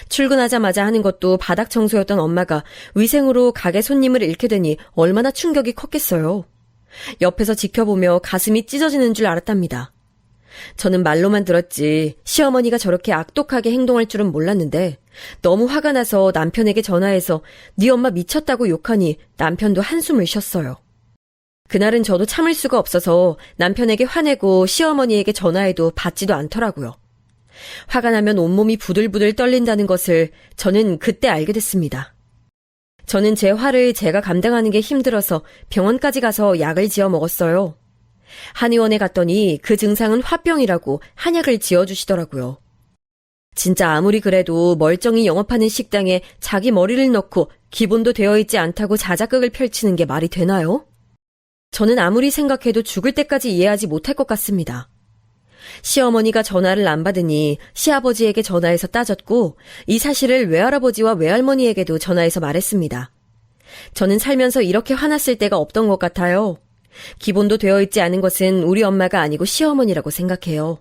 출근하자마자 하는 것도 바닥 청소였던 엄마가 위생으로 가게 손님을 잃게 되니 얼마나 충격이 컸겠어요. 옆에서 지켜보며 가슴이 찢어지는 줄 알았답니다. 저는 말로만 들었지 시어머니가 저렇게 악독하게 행동할 줄은 몰랐는데 너무 화가 나서 남편에게 전화해서 네 엄마 미쳤다고 욕하니 남편도 한숨을 쉬었어요. 그날은 저도 참을 수가 없어서 남편에게 화내고 시어머니에게 전화해도 받지도 않더라고요. 화가 나면 온몸이 부들부들 떨린다는 것을 저는 그때 알게 됐습니다. 저는 제 화를 제가 감당하는 게 힘들어서 병원까지 가서 약을 지어 먹었어요. 한의원에 갔더니 그 증상은 화병이라고 한약을 지어주시더라고요. 진짜 아무리 그래도 멀쩡히 영업하는 식당에 자기 머리를 넣고 기본도 되어 있지 않다고 자작극을 펼치는 게 말이 되나요? 저는 아무리 생각해도 죽을 때까지 이해하지 못할 것 같습니다. 시어머니가 전화를 안 받으니 시아버지에게 전화해서 따졌고 이 사실을 외할아버지와 외할머니에게도 전화해서 말했습니다. 저는 살면서 이렇게 화났을 때가 없던 것 같아요. 기본도 되어 있지 않은 것은 우리 엄마가 아니고 시어머니라고 생각해요.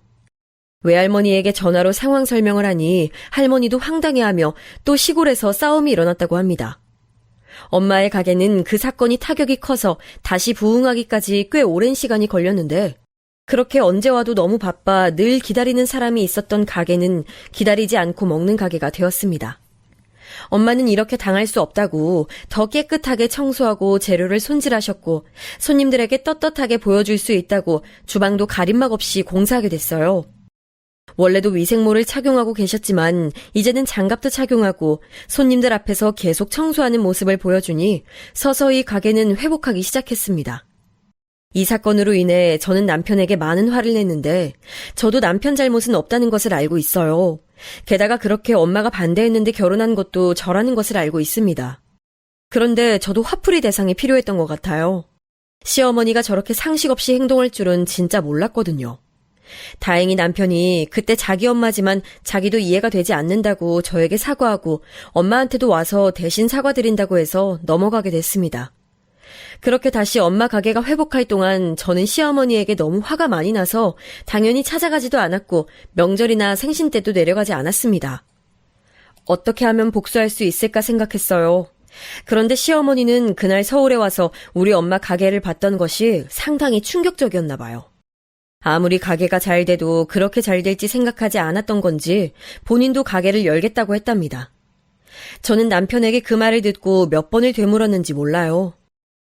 외할머니에게 전화로 상황 설명을 하니 할머니도 황당해하며 또 시골에서 싸움이 일어났다고 합니다. 엄마의 가게는 그 사건이 타격이 커서 다시 부흥하기까지 꽤 오랜 시간이 걸렸는데 그렇게 언제 와도 너무 바빠 늘 기다리는 사람이 있었던 가게는 기다리지 않고 먹는 가게가 되었습니다. 엄마는 이렇게 당할 수 없다고 더 깨끗하게 청소하고 재료를 손질하셨고 손님들에게 떳떳하게 보여줄 수 있다고 주방도 가림막 없이 공사하게 됐어요. 원래도 위생모를 착용하고 계셨지만 이제는 장갑도 착용하고 손님들 앞에서 계속 청소하는 모습을 보여주니 서서히 가게는 회복하기 시작했습니다. 이 사건으로 인해 저는 남편에게 많은 화를 냈는데 저도 남편 잘못은 없다는 것을 알고 있어요. 게다가 그렇게 엄마가 반대했는데 결혼한 것도 저라는 것을 알고 있습니다. 그런데 저도 화풀이 대상이 필요했던 것 같아요. 시어머니가 저렇게 상식 없이 행동할 줄은 진짜 몰랐거든요. 다행히 남편이 그때 자기 엄마지만 자기도 이해가 되지 않는다고 저에게 사과하고 엄마한테도 와서 대신 사과드린다고 해서 넘어가게 됐습니다. 그렇게 다시 엄마 가게가 회복할 동안 저는 시어머니에게 너무 화가 많이 나서 당연히 찾아가지도 않았고 명절이나 생신 때도 내려가지 않았습니다. 어떻게 하면 복수할 수 있을까 생각했어요. 그런데 시어머니는 그날 서울에 와서 우리 엄마 가게를 봤던 것이 상당히 충격적이었나 봐요. 아무리 가게가 잘 돼도 그렇게 잘 될지 생각하지 않았던 건지 본인도 가게를 열겠다고 했답니다. 저는 남편에게 그 말을 듣고 몇 번을 되물었는지 몰라요.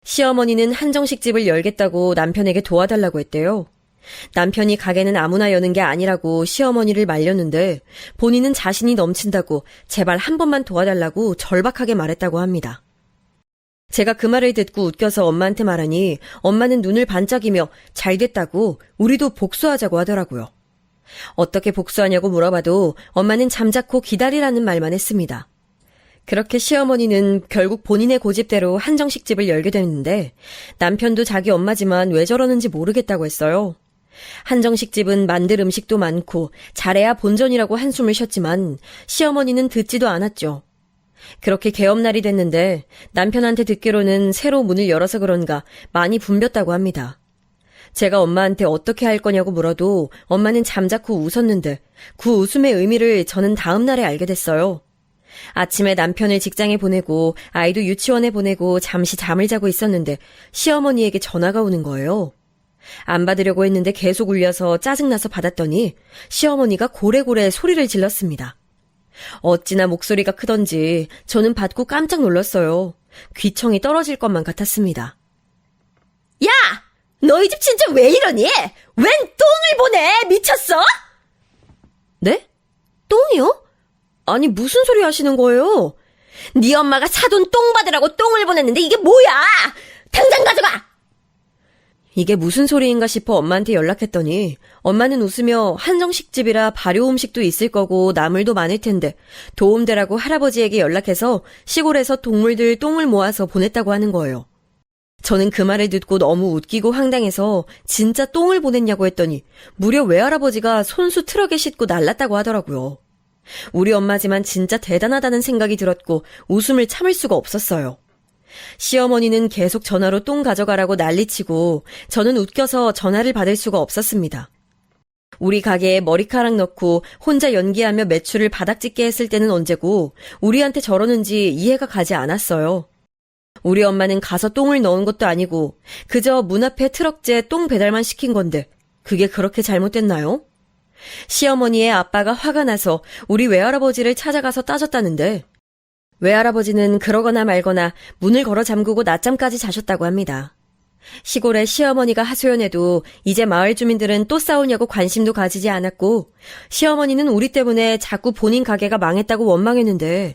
시어머니는 한정식집을 열겠다고 남편에게 도와달라고 했대요. 남편이 가게는 아무나 여는 게 아니라고 시어머니를 말렸는데 본인은 자신이 넘친다고 제발 한 번만 도와달라고 절박하게 말했다고 합니다. 제가 그 말을 듣고 웃겨서 엄마한테 말하니 엄마는 눈을 반짝이며 잘 됐다고 우리도 복수하자고 하더라고요. 어떻게 복수하냐고 물어봐도 엄마는 잠자코 기다리라는 말만 했습니다. 그렇게 시어머니는 결국 본인의 고집대로 한정식집을 열게 됐는데 남편도 자기 엄마지만 왜 저러는지 모르겠다고 했어요. 한정식집은 만들 음식도 많고 잘해야 본전이라고 한숨을 쉬었지만 시어머니는 듣지도 않았죠. 그렇게 개업날이 됐는데 남편한테 듣기로는 새로 문을 열어서 그런가 많이 붐볐다고 합니다. 제가 엄마한테 어떻게 할 거냐고 물어도 엄마는 잠자코 웃었는데 그 웃음의 의미를 저는 다음 날에 알게 됐어요. 아침에 남편을 직장에 보내고 아이도 유치원에 보내고 잠시 잠을 자고 있었는데 시어머니에게 전화가 오는 거예요. 안 받으려고 했는데 계속 울려서 짜증나서 받았더니 시어머니가 고래고래 소리를 질렀습니다. 어찌나 목소리가 크던지 저는 받고 깜짝 놀랐어요. 귀청이 떨어질 것만 같았습니다. 야! 너희 집 진짜 왜 이러니? 웬 똥을 보내? 미쳤어? 네? 똥이요? 아니 무슨 소리 하시는 거예요? 네 엄마가 사돈 똥 받으라고 똥을 보냈는데 이게 뭐야? 당장 가져가! 이게 무슨 소리인가 싶어 엄마한테 연락했더니 엄마는 웃으며 한정식집이라 발효 음식도 있을 거고 나물도 많을 텐데 도움되라고 할아버지에게 연락해서 시골에서 동물들 똥을 모아서 보냈다고 하는 거예요. 저는 그 말을 듣고 너무 웃기고 황당해서 진짜 똥을 보냈냐고 했더니 무려 외할아버지가 손수 트럭에 싣고 날랐다고 하더라고요. 우리 엄마지만 진짜 대단하다는 생각이 들었고 웃음을 참을 수가 없었어요. 시어머니는 계속 전화로 똥 가져가라고 난리치고 저는 웃겨서 전화를 받을 수가 없었습니다. 우리 가게에 머리카락 넣고 혼자 연기하며 매출을 바닥짓게 했을 때는 언제고 우리한테 저러는지 이해가 가지 않았어요. 우리 엄마는 가서 똥을 넣은 것도 아니고 그저 문 앞에 트럭째 똥 배달만 시킨 건데 그게 그렇게 잘못됐나요? 시어머니의 아빠가 화가 나서 우리 외할아버지를 찾아가서 따졌다는데 외할아버지는 그러거나 말거나 문을 걸어 잠그고 낮잠까지 자셨다고 합니다. 시골에 시어머니가 하소연해도 이제 마을 주민들은 또 싸우냐고 관심도 가지지 않았고 시어머니는 우리 때문에 자꾸 본인 가게가 망했다고 원망했는데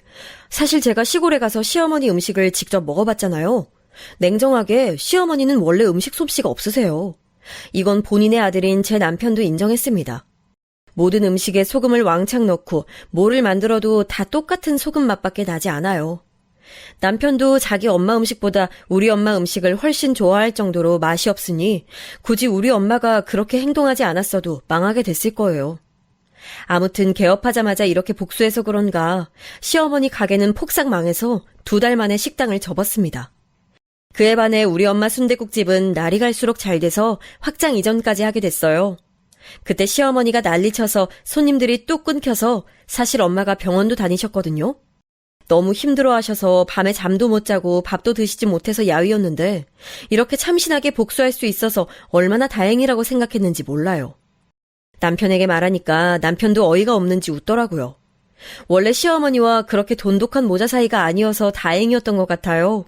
사실 제가 시골에 가서 시어머니 음식을 직접 먹어봤잖아요. 냉정하게 시어머니는 원래 음식 솜씨가 없으세요. 이건 본인의 아들인 제 남편도 인정했습니다. 모든 음식에 소금을 왕창 넣고 뭐를 만들어도 다 똑같은 소금 맛밖에 나지 않아요. 남편도 자기 엄마 음식보다 우리 엄마 음식을 훨씬 좋아할 정도로 맛이 없으니 굳이 우리 엄마가 그렇게 행동하지 않았어도 망하게 됐을 거예요. 아무튼 개업하자마자 이렇게 복수해서 그런가 시어머니 가게는 폭삭 망해서 2달 만에 식당을 접었습니다. 그에 반해 우리 엄마 순댓국집은 날이 갈수록 잘 돼서 확장 이전까지 하게 됐어요. 그때 시어머니가 난리쳐서 손님들이 뚝 끊겨서 사실 엄마가 병원도 다니셨거든요. 너무 힘들어하셔서 밤에 잠도 못 자고 밥도 드시지 못해서 야위었는데 이렇게 참신하게 복수할 수 있어서 얼마나 다행이라고 생각했는지 몰라요. 남편에게 말하니까 남편도 어이가 없는지 웃더라고요. 원래 시어머니와 그렇게 돈독한 모자 사이가 아니어서 다행이었던 것 같아요.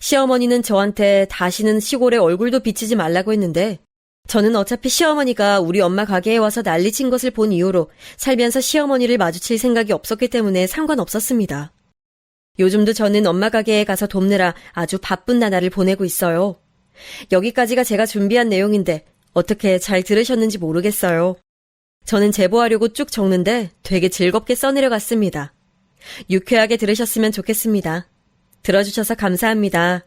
시어머니는 저한테 다시는 시골에 얼굴도 비치지 말라고 했는데 저는 어차피 시어머니가 우리 엄마 가게에 와서 난리친 것을 본 이후로 살면서 시어머니를 마주칠 생각이 없었기 때문에 상관없었습니다. 요즘도 저는 엄마 가게에 가서 돕느라 아주 바쁜 나날을 보내고 있어요. 여기까지가 제가 준비한 내용인데 어떻게 잘 들으셨는지 모르겠어요. 저는 제보하려고 쭉 적는데 되게 즐겁게 써내려갔습니다. 유쾌하게 들으셨으면 좋겠습니다. 들어주셔서 감사합니다.